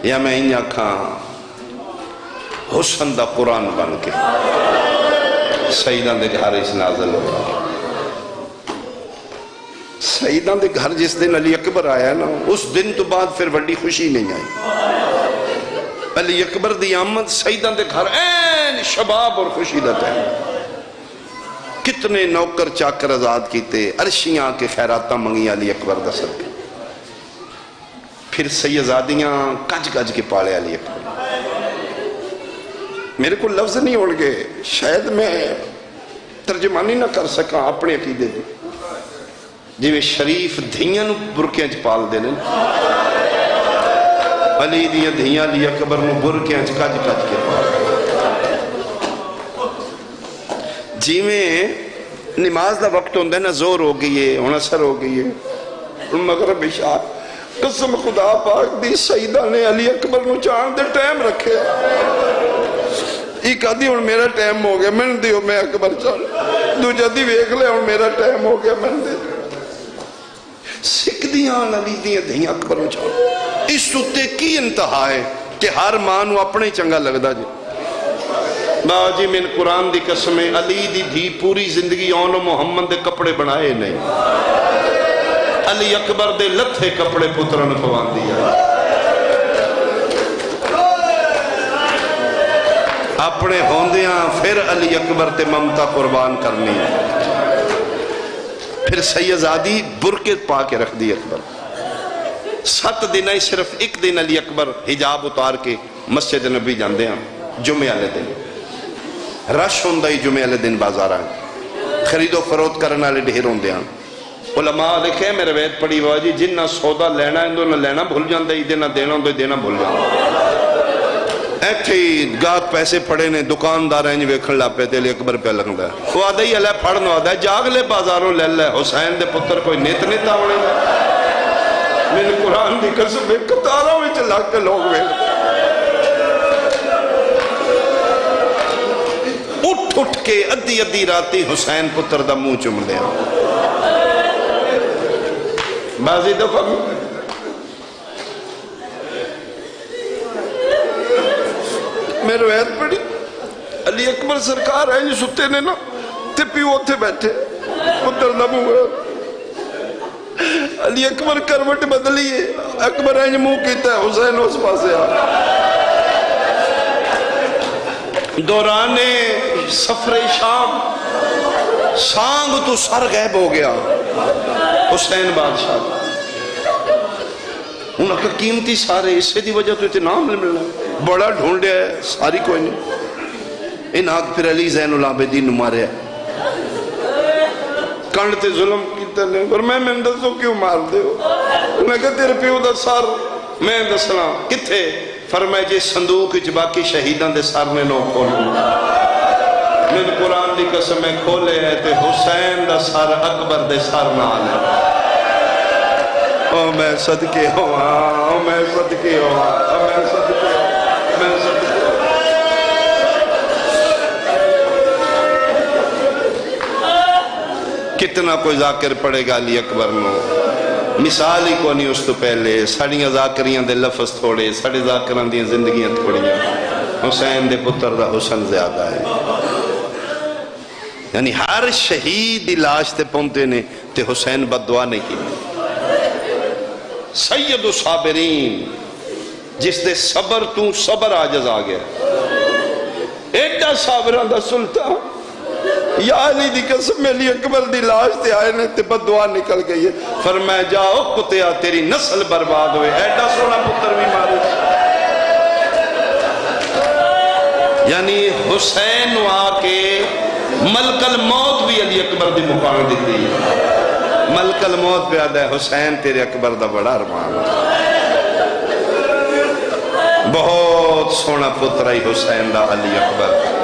یا میں انجا کھاں حسن دا قرآن بن کے سیدان دے گھر اس نازل ہو سیدان دے گھر جس دن علی اکبر آیا نا اس دن تو بعد پھر بڑی خوشی نہیں آئی علی اکبر دی آمد سیدان دے گھر این شباب اور خوشی دا ٹائم کتنے نوکر چاکر آزاد کیتے عرشیاں کے خیراتہ منگی علی اکبر دا صدقے پھر سیدزادیاں کج کج کے پالے علی اکبر میرے کو لفظ نہیں اڑ گئے شاید میں ترجمانی نہ کر سکا اپنے عقیدے دی جی میں شریف دھیاں نو برکیاں چ پال دے لیں علی دیاں دھیاں علی اکبر نو برکیاں چ کج کج کے پال جی میں نماز دا وقت ہوندے نا زور ہو گئی ہے ہن اثر ہو گئی ہے مغرب عشاء قسم خدا پاک دی سیدہ نے علی اکبر نو چاند دے ٹائم رکھے ایک آدھی ہوں میرا ٹائم ہو گیا میں دیو میں اکبر چل دو جدی ویکھ لے ہوں میرا ٹائم ہو گیا میں دے سکھ دیاں علی دیاں دیاں اکبر نو چاند اس ستے کی انتہا ہے کہ ہر مانو اپنے چنگا لگدا جی با جی من قرآن دی قسم علی دی دھی پوری زندگی اون محمد دے کپڑے بنائے نہیں علی اکبر دے لتھے کپڑے پترن پوان دیا اپنے ہوندیاں پھر علی اکبر تے ممتا قربان کرنی پھر سیدزادی برکے پا کے رکھ دی اکبر 7 دن ہی صرف ایک دن علی اکبر حجاب اتار کے مسجد نبی جاندے ہیں جمعہ والے دن رش ہوندہ ہی جمعہ والے دن بازار آئیں خرید و فروخت کرنے والے ڈھیر ہوندے ہیں علماء لکھے میں روایت پڑھی ہوا جی جن نہ سودا لینا ہے نہ لینا بھول جاندے ہی دینا دینا ہوندے دینا بھول جاندے ایتھے گاہک پیسے پڑے نے دکاندار ہیں ویکھن لاپے تے علی اکبر پہ لگدا ہے وہ آدھا ہی اللہ پھڑنا آدھا ہے جاگ لے بازاروں لے لے حسین دے پتر کوئی نیت نیتا ہونے میں قرآن دی قسم میں قطاروں میں چلا کے لوگ ویلے اٹھ کے ادھی ادھی راتی حسین پتر دا منہ چم لیا بازی دفعہ میں روایت پڑھی علی اکبر سرکار ہے جو ستے نے نا تے پیو تھے بیٹھے پتر دا منہ علی اکبر کروٹ بدلی ہے اکبر ہے جو منہ کیتا ہے حسین اس پاسے دوران سفر شام سانگ تو سر غیب ہو گیا حسین بادشاہ انہوں کا قیمتی سارے اسے دی وجہ تو اتنا نام ملنا بڑا ڈھونڈے ہے ساری کوئی نہیں ان آگ پھر علی زین العابدین مارے کنڈتے ظلم کیتا نہیں اور میں دسو کیوں مار دے ہو میں کہا تیرے پیو دا سار میں دسنا کتھے فرمائے جی صندوق اچ باقی شہیدان دے سار نے نو کھولوں من قرآن دی قسم میں کھولے ہے تے حسین دا سار اکبر دے سار نال ہے او میں صدقے ہوا او میں صدقے ہوا او میں صدقے ہوا میں صدقے کتنا کوئی ذاکر پڑے گا علی اکبر نو مثال ہی کو نہیں اس تو پہلے ساڑیاں ذاکریاں دے لفظ تھوڑے ساڑے ذاکران دیاں زندگیاں تھوڑیاں حسین دے پتر دا حسن زیادہ ہے یعنی ہر شہید دی لاش تے پونتے نے تے حسین بد دعا نہیں کی سید الصابرین جس دے صبر تو صبر عاجز آ گیا ایڈا صابران دا سلطان یا علی دی قسم میں علی اکبر دی لاش تے آئے نے تے بد دعا نکل گئی ہے فرمایا جاؤ کتیا تیری نسل برباد ہوئے ایڈا سونا پتر بھی مارے یعنی حسین آ کے ملک الموت بھی علی اکبر دی مقام دیتی ہے ملک الموت پہ آدھا ہے حسین تیرے اکبر دا بڑا ارمان بہت سونا پتر ہی حسین دا علی اکبر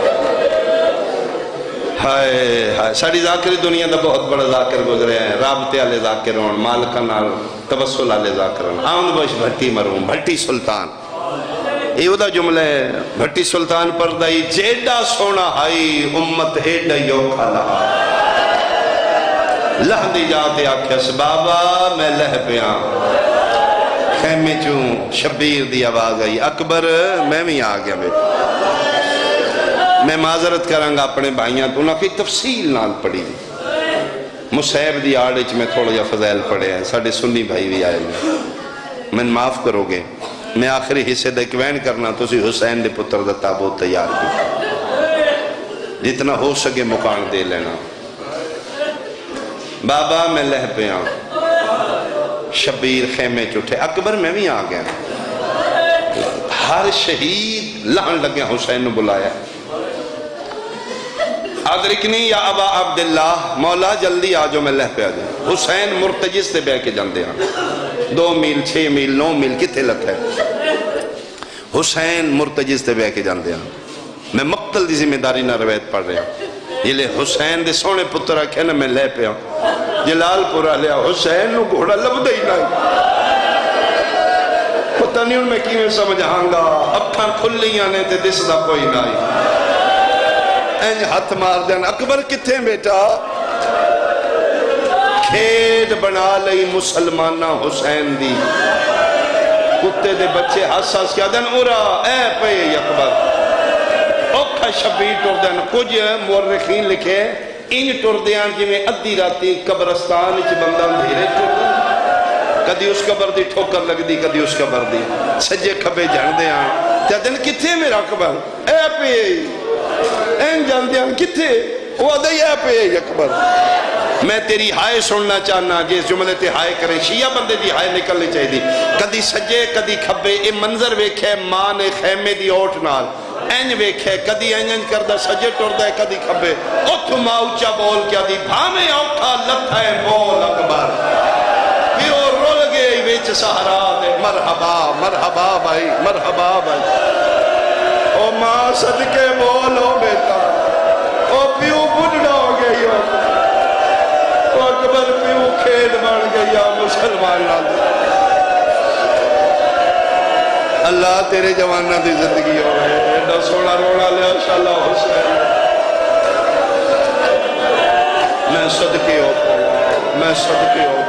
ہائے ہائے ساڑی ذاکری دنیا دا بہت بڑا ذاکر گزرے ہیں رابطے آلے ذاکر ہون مالکن آل توسل آلے ذاکر ہون آمد بش بھٹی مرون بھٹی سلطان یہ دا جملہ ہے بھٹی سلطان پر دائی جیڈا سونا ہائی امت ایڈا یوکھا لہا لہ دی جاتے آکھیس بابا میں لہ پیاں خیمے چون شبیر دی آواز آئی اکبر میں بھی آگیا بیٹا میں معذرت کرانگا اپنے بھائیاں تو انہاں کی تفصیل نال پڑھی مصیب دی آڑچ میں تھوڑا جا فضائل پڑھے ہیں ساڑھے سنی بھائی بھی آئے میں معاف کرو گے میں آخری حصے دیکھوین کرنا تو اسی حسین دے پتر دا تابوت تیار کی جتنا ہو سکے مکان دے لینا بابا میں لہ پہ آؤں شبیر خیمے چٹھے اکبر میں بھی آگیا ہر شہید لہن لگے حسین نے بلایا ادرکنی یا ابا عبداللہ مولا جلدی آجو میں لہ پہ آجا حسین مرتجس سے بے کے جاندے ہیں 2 میل 6 میل 9 میل کتے لت ہے حسین مرتجس سے بے کے جاندے ہیں میں مقتل دی ذمہ داری نہ روایت پڑھ رہا یہ لے حسین دے سونے پتر آکھے نا میں لہ پہ آؤں جلال پورا لیا حسین نو گھوڑا لب دے ہی نہیں پتہ نہیں ان میں کیویں سمجھاں گا اکھاں کھلیاں نے تے دس دا کوئی نہیں اینج ہاتھ مار دین اکبر کتھے بیٹا کھیڈ بنا لئی مسلمانہ حسین دی کتے دے بچے حساس کیا دین اورا اے پہ اکبر اوکھا شبیر ٹر دین کچھ مورخین لکھے ان ٹر دیاں جی میں ادھی راتی قبرستان اچ بندہ دھیرے ٹر دیں کدی اس قبر دی ٹھوکر لگ دی کدی اس قبر دی سجے کھبے جان دیاں تے دن کتھے میرا اکبر اے پہ این جان دیاں کتھے وہ دے اے پہ اکبر میں تیری ہائے سننا چاہنا جس جملے تے ہائے کریں شیعہ بندے دی ہائے نکلنی چاہی دی کدی سجے کدی کھبے اے منظر ویکھے ماں نے خیمے دی اوٹ نال این ویکھے کدی این کردہ سجے ٹر دے کدی کھبے اتھ ماں اچھا بول کیا دی بھامے اوکھا لتھا ہے بول اکبر پھر وہ رول گئے ویچ سہرا دے مرحبا مرحبا بھائی مرحبا بھائی او ماں صدقے بولو بیٹا او پیو بڑھڑا ہو گئی ہو اکبر پیو کھیل بڑھ گیا مسلمان لازم اللہ تیرے جوانہ دی زندگی ہو رہے ایڈا سوڑا روڑا لیا شاءاللہ حسین میں صدقے ہو میں صدقے ہو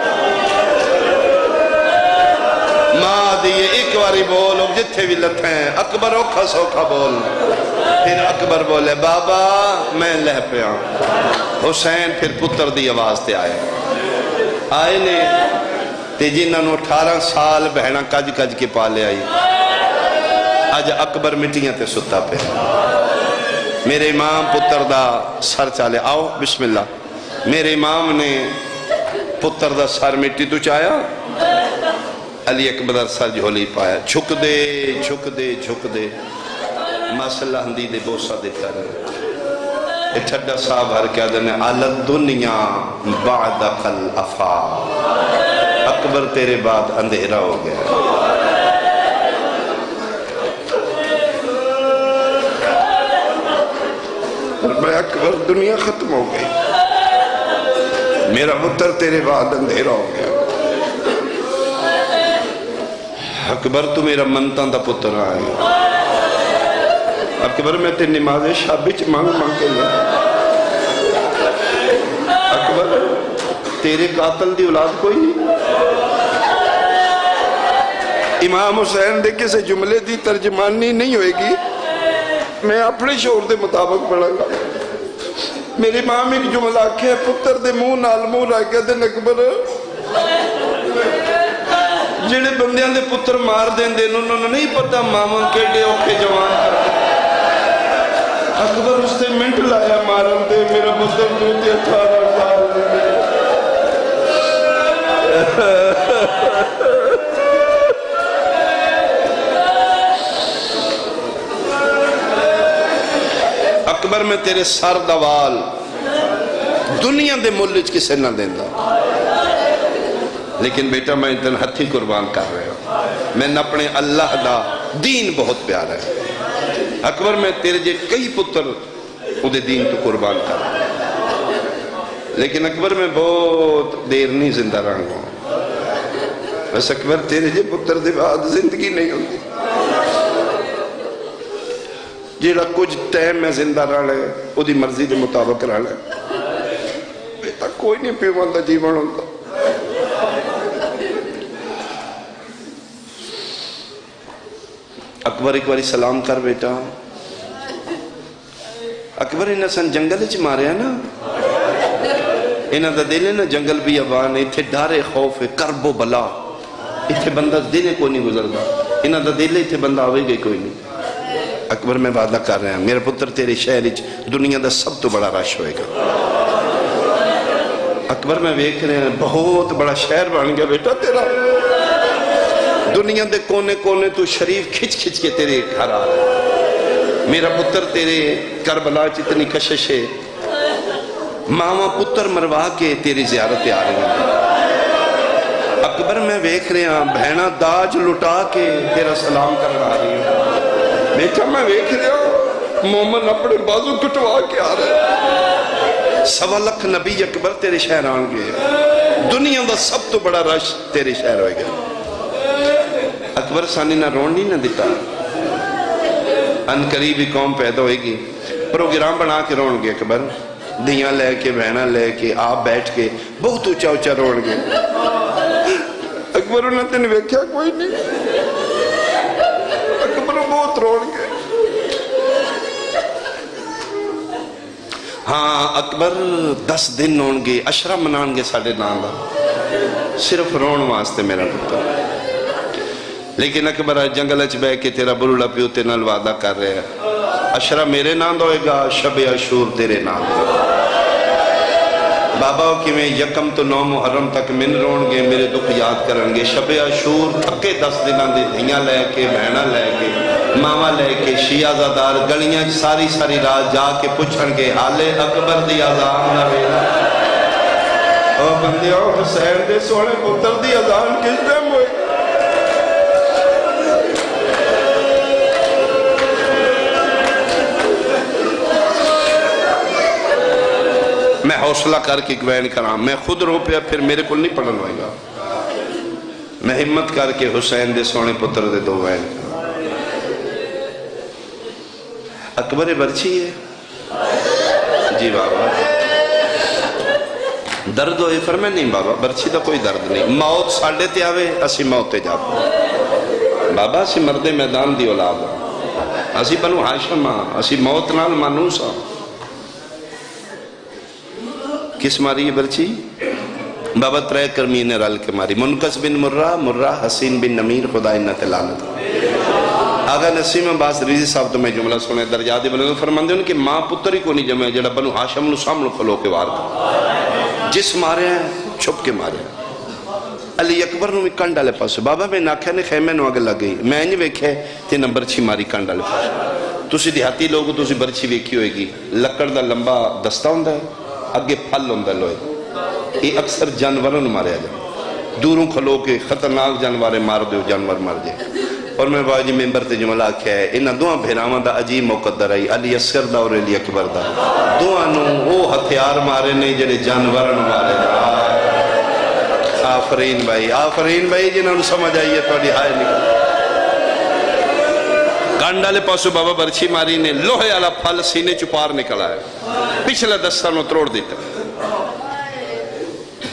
ماں دیئے ایک واری بول جتھے بھی لتھیں اکبر اوکھا سوکھا بول پھر اکبر بولے بابا میں لہ پہ آؤں حسین پھر پتر دی آواز تے آئے نے تے جنہاں نو 18 سال بہنہ کج کج کے پالے آئی آج اکبر مٹیاں تے ستا پہ میرے امام پتر دا سر چالے آؤ بسم اللہ میرے امام نے پتر دا سر مٹی تو چایا علی اکبر سر جھولی پایا جھک دے جھک دے جھک دے مسئلہ ہندی دے بوسا دیتا رہے ٹھڈا صاحب ہر کیا دنے علت دنیا بعد قل افا اکبر تیرے بعد اندھیرا ہو گیا میں اکبر دنیا ختم ہو گئی میرا پتر تیرے بعد اندھیرا ہو گیا اکبر تو میرا منتان دا پتر آئے اکبر میں تے نماز شابچ مانگ مانگ کے لیا اکبر تیرے قاتل دی اولاد کوئی نہیں امام حسین دے کسے جملے دی ترجمانی نہیں ہوئے گی میں اپنے شعور دے مطابق پڑھا گا میری ماں میں ایک جملہ آکھے پتر دے منہ نال منہ رہ کے دن اکبر جڑے بندیاں دے پتر مار دین دے انہوں نے نہیں پتا مامن کیڑے اوکھے جوان کرتے اکبر اس سے منٹ لایا مارن دے میرا پتر دوتے 18 سال اکبر میں تیرے سر دوال دنیا دے ملچ کسے نہ دیندہ لیکن بیٹا میں اتن ہتھی قربان کر رہے ہوں میں اپنے اللہ دا دین بہت پیارا ہے اکبر میں تیرے جے کئی پتر دے دین تو قربان کر رہے ہیں لیکن اکبر میں بہت دیر نہیں زندہ رہا ہوں بس اکبر تیرے جے پتر دے بعد زندگی نہیں ہوتی جیڑا کچھ ٹائم میں زندہ رہ لے وہ دی مرضی دے مطابق رہ لے بیٹا کوئی نہیں پیوان دا جیون ہوتا اکبر ایک باری سلام کر بیٹا اکبر انہاں سن جنگل چ ماریا نا انہاں دا دل ہے نا جنگل بھی ابان اتھے ڈارے خوف کرب و بلا اتھے بندہ دل کو نہیں گزردا انہاں دا دل اتھے بندہ آوے گئی کوئی نہیں اکبر میں وعدہ کر رہا ہوں میرا پتر تیرے شہر دنیا دا سب تو بڑا رش ہوئے گا اکبر میں دیکھ رہے ہیں بہت بڑا شہر بن گیا بیٹا تیرا دنیا دے کونے کونے تو شریف کھچ کھچ کے تیرے گھر آ رہا ہے میرا پتر تیرے کربلا اتنی کشش ہے ماما پتر مروا کے تیری زیارت آ رہی ہیں اکبر میں دیکھ رہے ہیں بہنا داج لٹا کے تیرا سلام کر رہا رہی ہیں بیٹا میں دیکھ رہے ہوں مومن اپنے بازو کٹوا کے آ رہے ہیں سوا لکھ نبی اکبر تیرے شہر آن گئے، دنیا دا سب تو بڑا رش تیرے شہر ہوئے گا۔ اکبر ثانی نہ رون نہیں نہ دیتا، ان قریبی قوم پیدا ہوئے گی، پروگرام بنا کے رون گے اکبر، دیاں لے کے بہنہ لے کے آپ بیٹھ کے بہت اونچا اونچا رون گے۔ اکبر انہوں نے ویکھیا کوئی نہیں، اکبر بہت رون گے۔ ہاں اکبر 10 دن ہون گے، عشرہ منان گے ساڑھے نام دا، صرف رون واسطے میرا پتر۔ لیکن اکبر جنگل اچ بے کے تیرا بروڑا پیو تے نال وعدہ کر رہے ہیں، عشرہ میرے نام ہوئے گا، شب عاشور تیرے نام ہوئے گا۔ بابا کی میں یکم تو 9 محرم تک من رون گے، میرے دکھ یاد کرن گے۔ شب عاشور تھکے 10 دنوں دے دھیاں لے کے بہنہ لے کے ماما لے کے شیعہ زادار گلیاں ساری ساری رات جا کے پوچھن گے حالے اکبر دی اذان نہ ویلا۔ او بندیو حسین دے سونے پتر دی اذان کس دن ہوئی؟ میں حوصلہ کر کے گوین کرام، میں خود رو پیا پھر میرے کو نہیں پڑھن ہوئے گا، میں ہمت کر کے حسین دے سونے پتر دے دو وین کرام۔ اکبر برچی ہے جی بابا، درد ہوئے فرمائے نہیں بابا، برچی دا کوئی درد نہیں، موت ساڑھے تے آوے اسی موت تے جاپ بابا، اسی مرد میدان دی اولاد اسی بنو ہاشم اسی موت نال مانوس ہاں۔ کس ماری یہ برچی؟ بابا ترے کرمین رل کے ماری، منکس بن مرہ، مرہ حسین بن نمیر، خدا انت لعنت۔ آگا نسیم عباس ریزی صاحب تو میں جملہ سنے درجاتی بلے فرماندے ان کہ ماں پتر ہی کو نہیں جمعے جڑا بنو ہاشم نو سامنے کھلو کے وار کر، جس مارے ہیں چھپ کے مارے ہیں۔ علی اکبر نو کنڈا لے پاسو، بابا میں ناکھے نے خیمے نو آگے لگ گئی، میں نہیں ویکھے تے نمبر چھی ماری کنڈا لے پاسو۔ تسی دیہاتی لوگوں تسی برچی ویکھی ہوئے گی، لکڑ دا لمبا دستہ ہوندہ ہے، اگے پھل ہوندہ لوئے، یہ اکثر جانوروں نے مارے آجائے، دوروں کھلو کے خطرناک جانورے مار دے جانور مار جائے۔ اور میں باجی ممبر تے جملہ کیا ہے، انہاں دوہاں بھیراواں دا عجیب مقدر ہے، علی اصغر دا اور علی اکبر دا، دوہاں نو وہ ہتھیار مارے نہیں جڑے جانوروں مارے۔ آفرین بھائی جنہوں نے سمجھ آئیے توڑی ہائے نکل کانڈا لے پاسو بابا برچی ماری نے لوہے والا پھل سینے چپار نکلا ہے، پچھلے دستہ نو تروڑ دیتا۔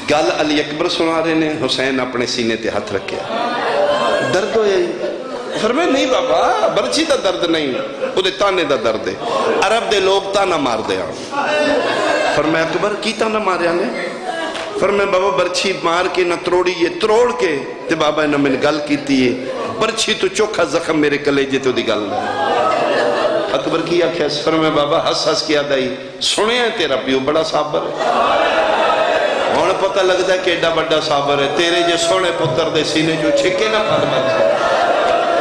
گل علی اکبر سنا رہے نے، حسین اپنے سینے تے ہاتھ رکھے، درد ہو یہی فرمائے نہیں بابا، برچی دا درد نہیں، وہ دے تانے دا درد ہے، عرب دے لوگ تانا مار دے آن۔ فرمائے اکبر کی تانا مارے آنے؟ فرمائے بابا برچی مار کے نہ تروڑی یہ تروڑ کے تے بابا انہوں میں گل کیتی ہے، برچی تو چوکھا زخم میرے کلیجے تو دی گل ہے۔ اکبر کی آکھیا فرمائے بابا ہس ہس کیا دائی، سنے ہیں تیرا پیو بڑا صابر ہے، اور پتہ لگتا ہے کہ ایڈا بڑا صابر ہے، تیرے جو سونے پتر دے سینے جو چھکے نہ پھل بچے،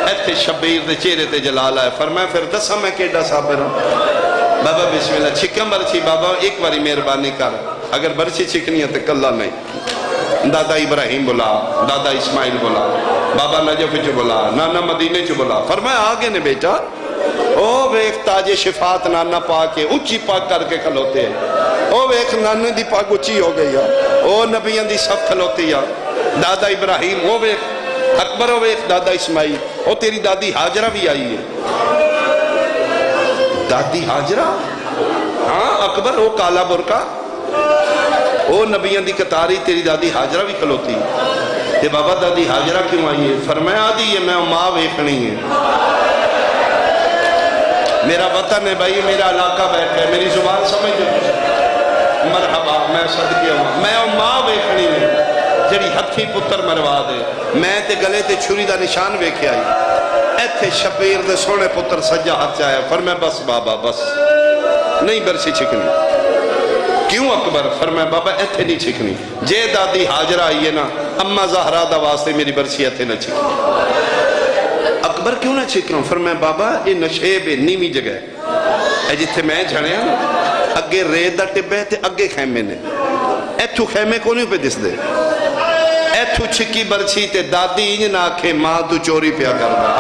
ایتھے شبیر دے چہرے تے جلال آئے۔ فرمائے پھر دسا میں کہ ایڈا صابر ہوں؟ بابا بسم اللہ چھکم برچی بابا ایک باری مہربانی کر، اگر برچی چھکنی ہے تو کلہ نہیں، دادا ابراہیم بولا، دادا اسماعیل بولا، بابا نجف چو بولا، نانا مدینے چو بولا۔ فرمایا آگے نے بیٹا، او ویک تاج شفاعت نانا پاکے اچھی پاک کر کے کھلوتے ہیں، او ویک نانے دی پاک اچھی ہو گئی ہے، او نبیان دی سب کھلوتی ہے، دادا ابراہیم، او ویک اکبر، او ویک دادا اسماعیل، او تیری دادی حاجرہ بھی آئی ہے۔ دادی حاجرہ؟ ہاں اکبر، او کالا برکا، او نبیان دی کتاری تیری دادی حاجرہ بھی کھلوتی ہے۔ تے بابا دادی حاجرہ کیوں آئی ہے؟ فرمایا آدھی ہے میں ماں ویکھنی ہے، میرا وطن ہے بھائی، میرا علاقہ بیٹھ ہے، میری زبان سمجھ جو مرحبا میں صدقے ہوں، میں ماں ویکھنی ہے جڑی ہتھی پتر مروا دے، میں تے گلے تے چھری دا نشان ویکھے آئی، ایتھے شبیر دے سونے پتر سجا ہاتھ چاہیا۔ فرمایا بس بابا بس نہیں برچی چھکنی۔ کیوں اکبر؟ فرمایا بابا ایتھے نہیں چھکنی، جے دادی حاجرہ آئی ہے نا اممہ زہرہ دا واسطے میری برچی ایتھے نہ چھکنی۔ اکبر کیوں نہ چھکنوں؟ فرمایا بابا یہ نشیب ہے، نیمی جگہ ہے، اے جتھے میں جھڑیا نا اگے ریت دا ٹبے تے اگے خیمے نے، ایتھو خیمے کو نہیں پہ دس دے، ایتھو چھکی برچی تے دادی انج نہ آکھے ماں تو چوری پیا کرنا۔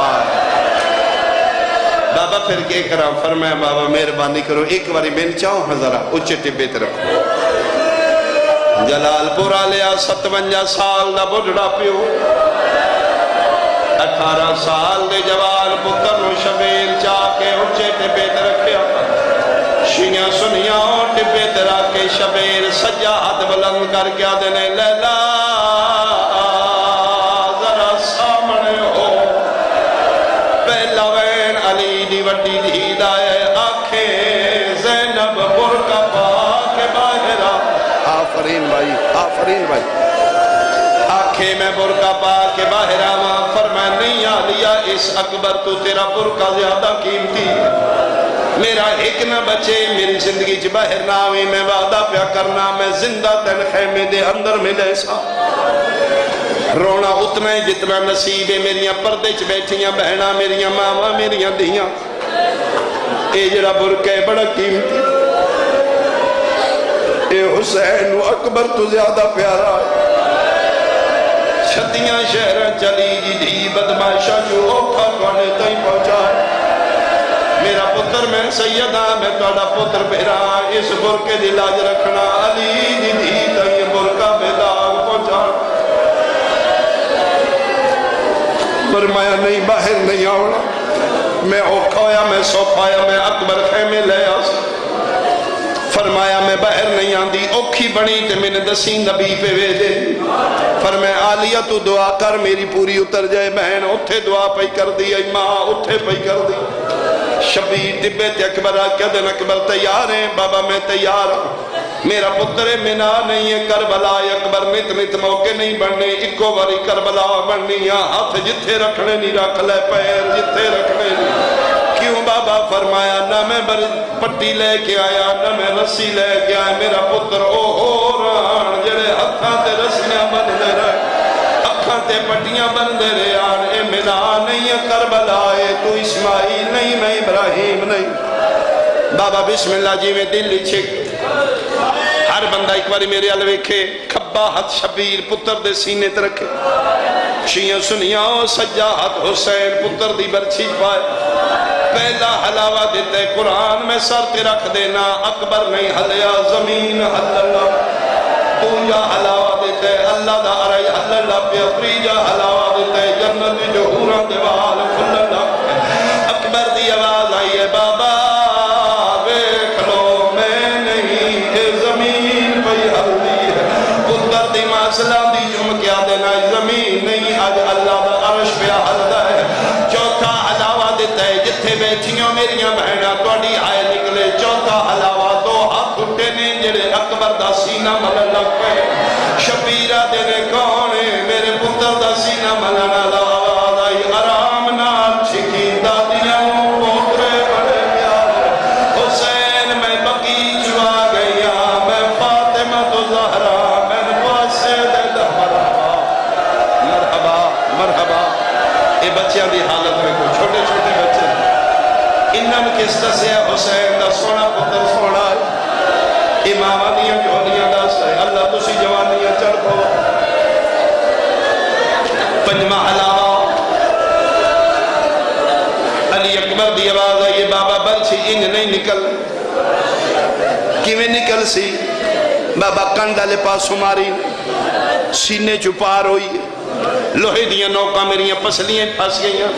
بابا پھر کیا کرا؟ فرمایا بابا مہربانی کرو ایک باری بین چاہو ہزارہ اچھے ٹبے تے رکھو۔ جلال پورا لیا 57 سال دا بڑھڑا پیو، 18 سال دے جوان پتر نو شبیر چاہ کے اچھے ٹبے تے رکھیا، شیعہ سنیاں ٹبے تے رکھ کے شبیر سجا ہاتھ بلند کر کے آدھنے لیلا ذرا سامنے ہو، پہلا وین علی دی وڈی دید آئے، آنکھیں زینب برکا پا کے باہر آفرین بھائی، آفرین بھائی، آنکھیں میں برکا پا کے باہر آواں، فرمائے نہیں آلیا اس اکبر تو تیرا برکا زیادہ قیمتی، میرا ایک نہ بچے میری زندگی چ باہر نہ آویں، میں وعدہ پیا کرنا میں زندہ تن خیمے دے اندر ملے سا، رونا اتنا ہے جتنا نصیب ہے، میریاں پردے چ بیٹھیاں بہنا، میریاں ماما میریاں دیاں، اے جڑا برکہ بڑا قیمتی، اے حسین و اکبر تو زیادہ پیارا ہے، چھتیاں شہرہ چلی جی دی بدماشا جو اوکھا کھانے تائیں پہنچا ہے، میرا پتر میں سیدہ میں توڑا پتر بہرا، اس برکے دی لاج رکھنا، علی دی دی تائیں برکہ بیداغ پہنچا، فرمایا نہیں باہر نہیں آوڑا، میں اوکھا ہویا میں سوپایا میں اکبر خیمے لے آسا، فرمایا میں باہر نہیں آندی، اوکھی بڑی تے میں نے دسین نبی پہ وے دے، فرمایا آلیہ تو دعا کر میری پوری اتر جائے، بہن اتھے دعا پہی کر دی، ای ماں اتھے پہی کر دی، شبیر ڈبے تے اکبر آکیا دن اکبر تیار ہیں؟ بابا میں تیار ہوں، میرا پتر منا نہیں ہے کربلا، اکبر نت نت موقع نہیں بننے، اکو باری کربلا بننی، ہاتھ جتھے رکھنے نہیں رکھ لے، پیر جتھے رکھنے نہیں، کیوں بابا؟ فرمایا نہ میں پٹی لے کے آیا نہ میں رسی لے کے آیا، میرا پتر او ران جڑے ہتھاں تے رسیاں بن دے رہے، اکھاں تے پٹیاں بن دے رہے، آن اے منا نہیں ہے کربلا، اے تو اسماعیل نہیں میں ابراہیم نہیں، بابا بسم اللہ جی میں دل چھک، ہر بندہ ایک باری میرے الویکھے، کھبا ہاتھ شبیر پتر دے سینے تے رکھے، شیعہ سنیاں سجا ہاتھ حسین پتر دی برچھی پائے، پہلا حلاوہ دیتے قرآن میں سر تے رکھ دینا، اکبر نہیں ہلیا زمین حلاللہ، تو یا حلاوہ دیتے اللہ دا عرائی حلاللہ پہ افریجہ حلاوہ دیتے جنت جو حوران دیوال کھلاللہ، اکبر دی آواز آئی ہے بابا بیکھ لو میں نہیں اے زمین پہ ہلدی ہے، پتر دی معصلہ دی جم کیا دینا زمین نہیں آج اللہ دا عرش پہ ہلدہ ہے، چوتھا حلاوہ دیتا ہے جتھے بیٹھیاں میریاں بہنہ توڑی آئے نکلے، چوتھا حلاوہ دو ہاتھ اٹھے نے جڑے اکبر دا سینہ ملن لگ پہ، شبیرہ دینے کونے میرے پتر دا سینہ ملن آواز آئی، آرام نال چھکی دادیاں پوترے بڑے پیار، حسین میں بقی چوا گیا، میں فاطمہ تو زہرا، میں پاسے دے مرحبا مرحبا مرحبا، اے بچیاں دی حالت میں کوئی چھوٹے چھوٹے بچے انہاں کس دسیا حسین دا سونا پتر سونا امامہ دیاں جھولیاں دس ہے، اللہ تسی جوانیاں چڑھ پو، پنجمہ حلاوہ علی اکبر دی آواز ہے، یہ بابا برچی انج نہیں نکل، کیویں نکل سی؟ بابا کنڈا لے پاس ہماری سینے چپار ہوئی، لوہے دیاں نوکا میریاں پسلیاں پھنس گئیاں،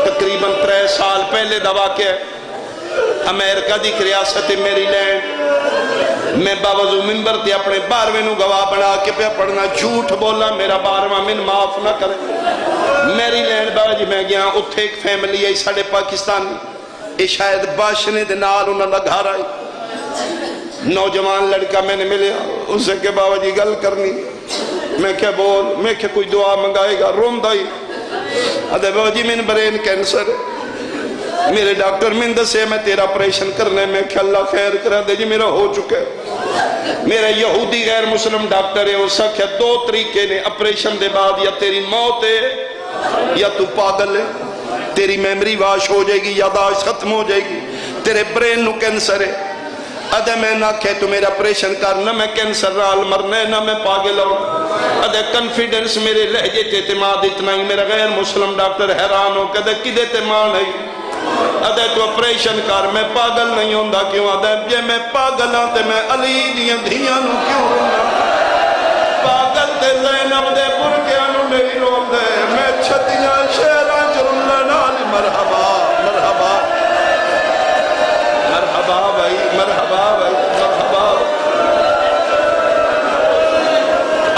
تقریباً 3 سال پہلے دوا کے امریکہ دی ریاست میری لینڈ، میں باوضو ممبر تے اپنے 12ویں نو گواہ بنا کے پہ پڑھنا، جھوٹ بولا میرا 12واں من معاف نہ کرے، میری لینڈ بابا جی میں گیا، اتھے ایک فیملی ہے ساڑھے پاکستانی، یہ شاید باشنے دے نال انہوں نے گھر آئی، نوجوان لڑکا میں نے ملیا، اسے کہ بابا جی گل کرنی، میں کیا بول، میں کیا کوئی دعا منگائے گا، روم دائی، ادھے بابا جی میں نے برین کینسر، میرے ڈاکٹر میں دسے میں تیرا آپریشن کرنے میں کہ اللہ خیر کرا دے جی میرا ہو چکے، میرا یہودی غیر مسلم ڈاکٹر ہے، اس کا کیا 2 طریقے نے آپریشن دے بعد، یا تیری موت ہے یا تو پاگل ہے، تیری میمری واش ہو جائے گی، یاداشت ختم ہو جائے گی، تیرے برین نو کینسر ہے، ادھے میں نہ کہ تو میرا آپریشن کرنا میں کینسر نال مرنا نہ میں پاگل ہوں ادھے کنفیڈنس میرے لہجے تے اعتماد اتنا ہی میرا غیر مسلم ڈاکٹر حیران ہو کہ کدے تے مان ہے ادھے تو آپریشن کر میں پاگل نہیں ہوندا کیوں ادھے جے میں پاگل ہاں تے میں علی دیاں دھیاں نو کیوں رونا پاگل تے زینب دے برکیاں نو نہیں روندے میں چھتیاں شہراں چرلا نال مرحبا مرحبا مرحبا بھائی مرحبا بھائی مرحبا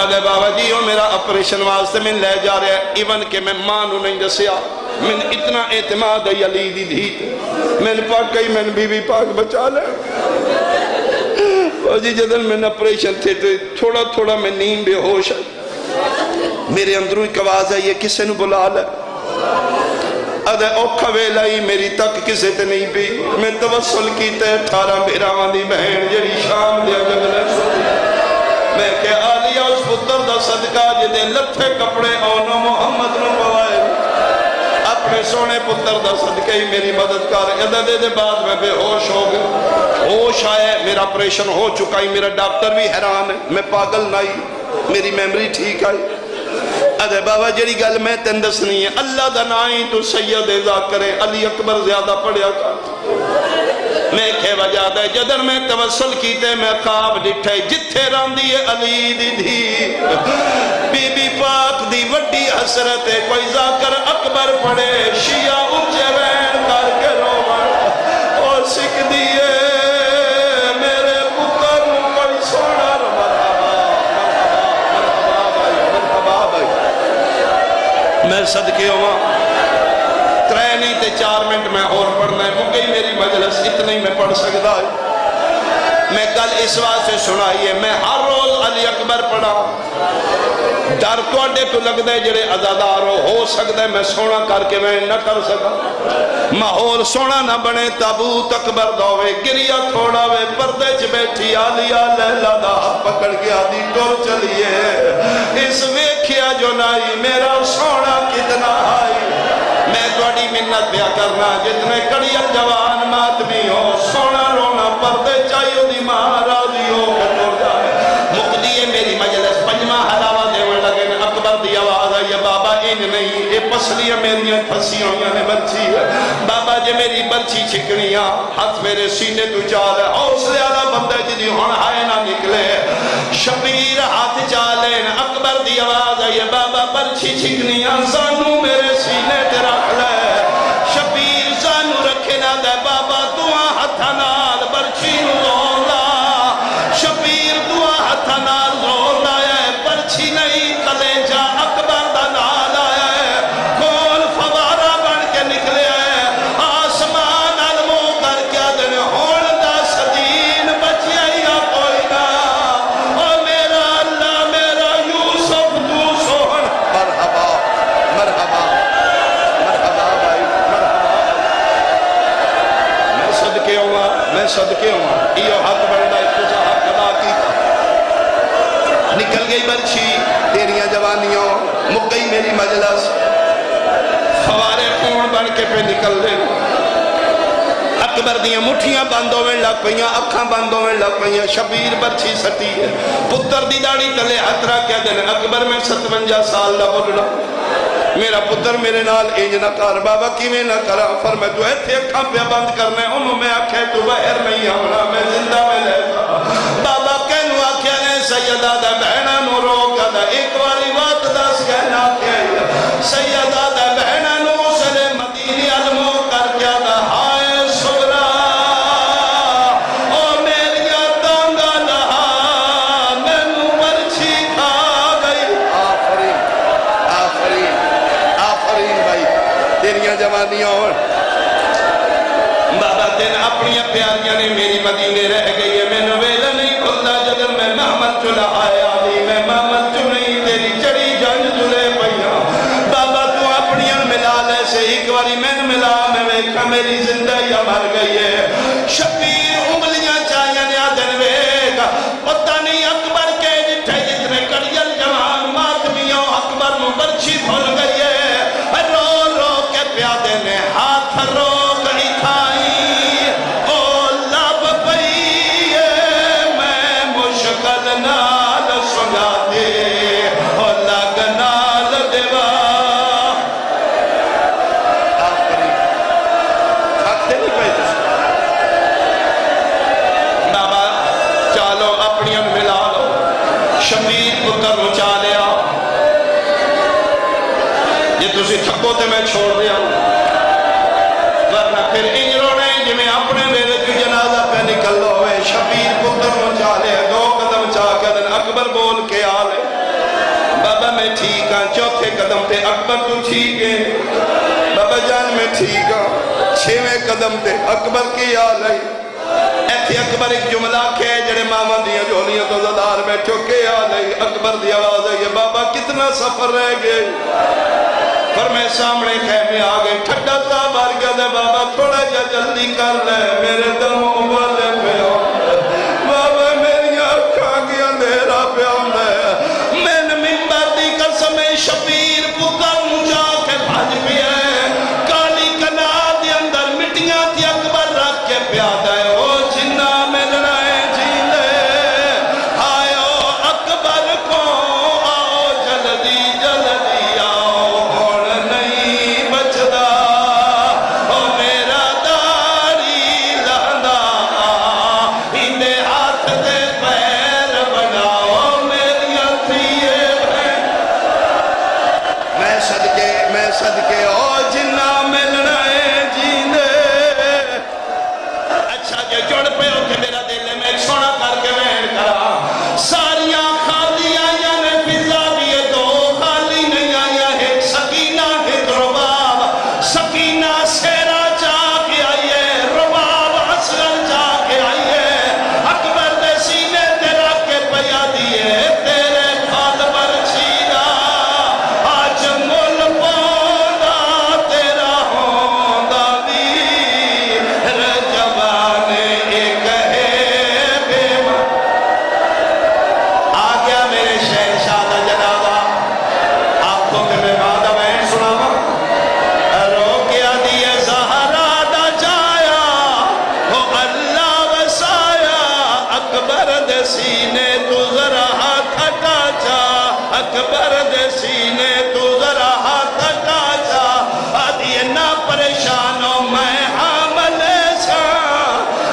ادھے بابا جی وہ میرا آپریشن واسطے میں لے جا رہا ہے ایون کہ میں ماں نو نہیں دسیا میں اتنا اعتماد ہے علی دی دھیت میں نے پاک کہی میں نے بی بی پاک بچا لے جی جدن میں نے آپریشن تھے تو تھوڑا تھوڑا میں نیم بے ہوش ہے میرے اندروں ایک آواز ہے یہ کسے نو بلا لے ادھے اوکھا ویلائی میری تک کسے تے نہیں پی میں توسل کیتے 18 بیراوان دی بہن جڑی شام دیا جگلے سوئی میں کہ آلیہ اس پتر دا صدقہ جدے لتھے کپڑے آنو محمد نو پوائے اپنے سونے پتر دا صدقہ ہی میری مدد کر ادھے دے بعد میں بے ہوش ہو گیا ہوش آئے میرا آپریشن ہو چکا ہی میرا ڈاکٹر بھی حیران ہے میں پاگل نہیں میری میمری ٹھیک آئی ادھے بابا جڑی گل میں تندس نہیں ہے اللہ دا نائی تو سید ذاکر علی اکبر زیادہ پڑھیا کر میں کہے وجہ دے جدر میں توسل کیتے میں خواب ڈٹھے جتھے راندی ہے علی دی دھی بی بی پاک دی وڈی حسرت ہے کوئی ذاکر اکبر پڑھے شیعہ اچھے وین کر کے روان اور سکھ دیئے میرے پتر کوئی سونا میں صدقے ہوا 3 نہیں تے 4 منٹ میں اور پڑھنا ہے مکہ میری مجلس اتنا ہی میں پڑھ سکتا ہے میں کل اس واسطے سنائی ہے میں ہر روز علی اکبر پڑھا ڈر تو اڈے تو لگتا ہے جڑے عزادار ہو سکتا ہے میں سونا کر کے میں نہ کر سکا ماحول سونا نہ بنے تابوت اکبر دوے گریا تھوڑا وے پردے چ بیٹھی آلیا لیلا دا پکڑ کے آدھی ٹور چلیے اس ویکھیا جو نائی میرا سونا کتنا آئی میں توڑی منت بیا کرنا جتنے کڑیل جوان ماتمی ہو سونا رونا پردے چاہیے دی ماں راضی ہو کٹور جائے مقدی میری مجلس پنجمہ حلاوہ دیوڑ لگے اکبر دی آواز ہے یہ بابا ان نہیں یہ پسلیاں میری پھنسی ہوئیاں نے برچی ہے بابا جے میری برچی چھکنیاں ہاتھ میرے سینے تو چال ہے حوصلے والا بندہ جدی ہون ہائے نہ نکلے شبیر ہاتھ چالیں اکبر دی آواز ہے یہ بابا برچی چھکنیاں سانو میرے سینے تے رکھ لے شبیر سانو رکھے نہ دے بابا دعا ہتھا نال برچی زور لا شبیر دعا ہتھا نال زور لایا ہے برچی نہیں کلے جا اکبر دا نال آیا ہے کول فوارہ بن کے نکلے ہے آسمان علموں کر کے دن ہون دا صدین بچیا یا کوئی نہ او میرا اللہ میرا یوسف تو سوہن مرحبا مرحبا مرحبا بھائی مرحبا میں صدقے ہوں یہ حق بڑھنا ایک تجھا حق ادا کیتا نکل گئی برچی تیریاں جوانیوں مک گئی میری مجلس فوارے خون بن کے پہ نکل دے اکبر دیاں مٹھیاں بندوں میں لگ پئیاں اکھاں بندوں میں لگ پئیاں شبیر برچی سٹی ہے پتر دی داڑی تلے ہترا کیا دن اکبر میں 57 سال دا بڑھنا میرا پتر میرے نال اینج نہ کر بابا کیویں نہ کرا فرمایا تو ایتھے اکھاں پہ بند کرنے انہوں میں آکھے تو باہر نہیں آنا میں زندہ میں لے جا بابا کہنو آکھے نے سیدہ دا بہنہ نو روکا دا ایک واری وقت دس کہنا کہ سیدہ دا بہنہ نو سلے مدینی علموں کر کیا دا ہائے سگرا او میریا تانگا لہا میں نو مرچی کھا گئی آفرین بھائی تیریاں جوانیاں اور بابا دن اپنی پیاریاں نے میری مدینے رہ گئی ہے میں نویلہ نہیں کھلتا جدر میں محمد چلا آیا دی میں محمد چنئی تیری چڑی جنج جلے پہیا بابا تو اپنی ملا لے سے ایک واری میں ملا میں ویکھا میری زندگی مر گئی ہے شبیر انگلیاں چاہیاں نیا دن ویکا پتہ نہیں اکبر کے جتھے جتنے کڑیل جوان ماتمیوں اکبر نو برچی بھول گئی ہے رو رو کے پیادے نے ہاتھ رو گئی کھائی او لب پئی اپنی ملا لو شبیر پتر نو چا لیا جی تسی تھکو تے میں چھوڑ دیا ورنہ پھر انج رونے جی میں اپنے میرے جو جنازہ پہ نکل لو ہوئے شبیر پتر نو چا لیا 2 قدم چاہ کے دن اکبر بول کے آلے بابا میں ٹھیک ہاں 4تھے قدم تے اکبر تو ٹھیک ہے بابا جان میں ٹھیک ہاں 6ویں قدم تے اکبر کی آلے ایتھی اکبر ایک جملہ کے جڑے ماما دیا جولیاں تو زدار بیٹھو کے آلے اکبر دی آواز ہے یہ بابا کتنا سفر رہ گئے پر میں سامنے خیمے آگئے ٹھڈا سا بار گیا دے بابا تھوڑا جا جلدی کر لے میرے دم والے پہ آؤں بابا میری آنکھاں کی اندھیرا پہ آؤں میں نے ممبر دی قسم شبیر پتر مجھا کے بھاج پہ ہے کالی کنا دی اندر مٹیاں تھی اکبر رکھ کے پیادا ہے او جنہ میں لڑائے جی لے آئیو اکبر کو آؤ جلدی جلدی آؤ اور نہیں بچدا او میرا داری لہندا ہندے ہاتھ دے پیر بناؤ میری اتھیے میں صدقے او جنہ ملنا ہے جیندے اچھا جو جڑ پہ ہو کہ میرا دل میں ایک سونا کر کے میں کرا ساریاں خالی آیا نے فضا دیئے 2 خالی نہیں آیا ایک سکینہ ایک رباب سکینہ سیرا جا کے آئیے رباب اصغر جا کے آئیے اکبر دے سینے تیرا کے پیا دیئے تیرے کھاد پر چھینا آج مل پودا تیرا ہوندہ ویر رجبانے ایک ہے بے آ گیا میرے شہنشاہ دا جنازہ آپ کو کہ میں وعدہ بہن سناوا رو کیا دیئے زہرا دا جایا ہو اللہ وسایا اکبر دے سینے تو ذرا ہاتھ ہٹا جا اکبر دے سینے تو ذرا ہاتھ ہٹا جا آدھیے نہ پریشانو میں حامل سا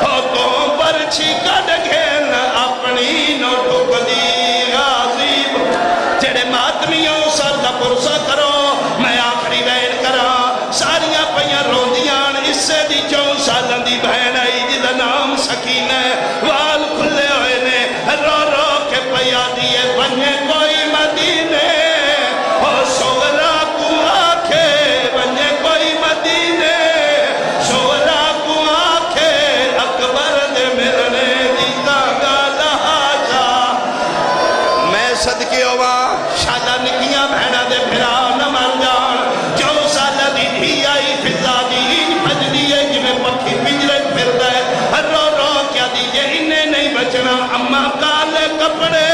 ہو تو برچی کڑ گھن اپنی نو ٹھک دی غازیب جڑے ماتمیوں سر دا پرسہ کرو میں آخری بین کرا ساریاں پہیاں روندیاں اس سے دی 4 سالن دی بہن آئی جدہ نام سکینہ وال کھلے ہوئے نے رو رو کے پہیا دیئے بننے کوئی مدینے ہو سورا کو آکھے بننے کوئی مدینے سورا کو آکھے اکبر دے ملنے دیتا گا لہا جا میں صدقے ہوا شادہ نکیاں بہنہ دے پھرا نہ مر جان 4 سالہ دی دھی آئی فضا دی بھج دیئے جمیں پکھی پنجرے پھر دے رو رو کیا دیجئے انہیں نہیں بچنا اما کالے کپڑے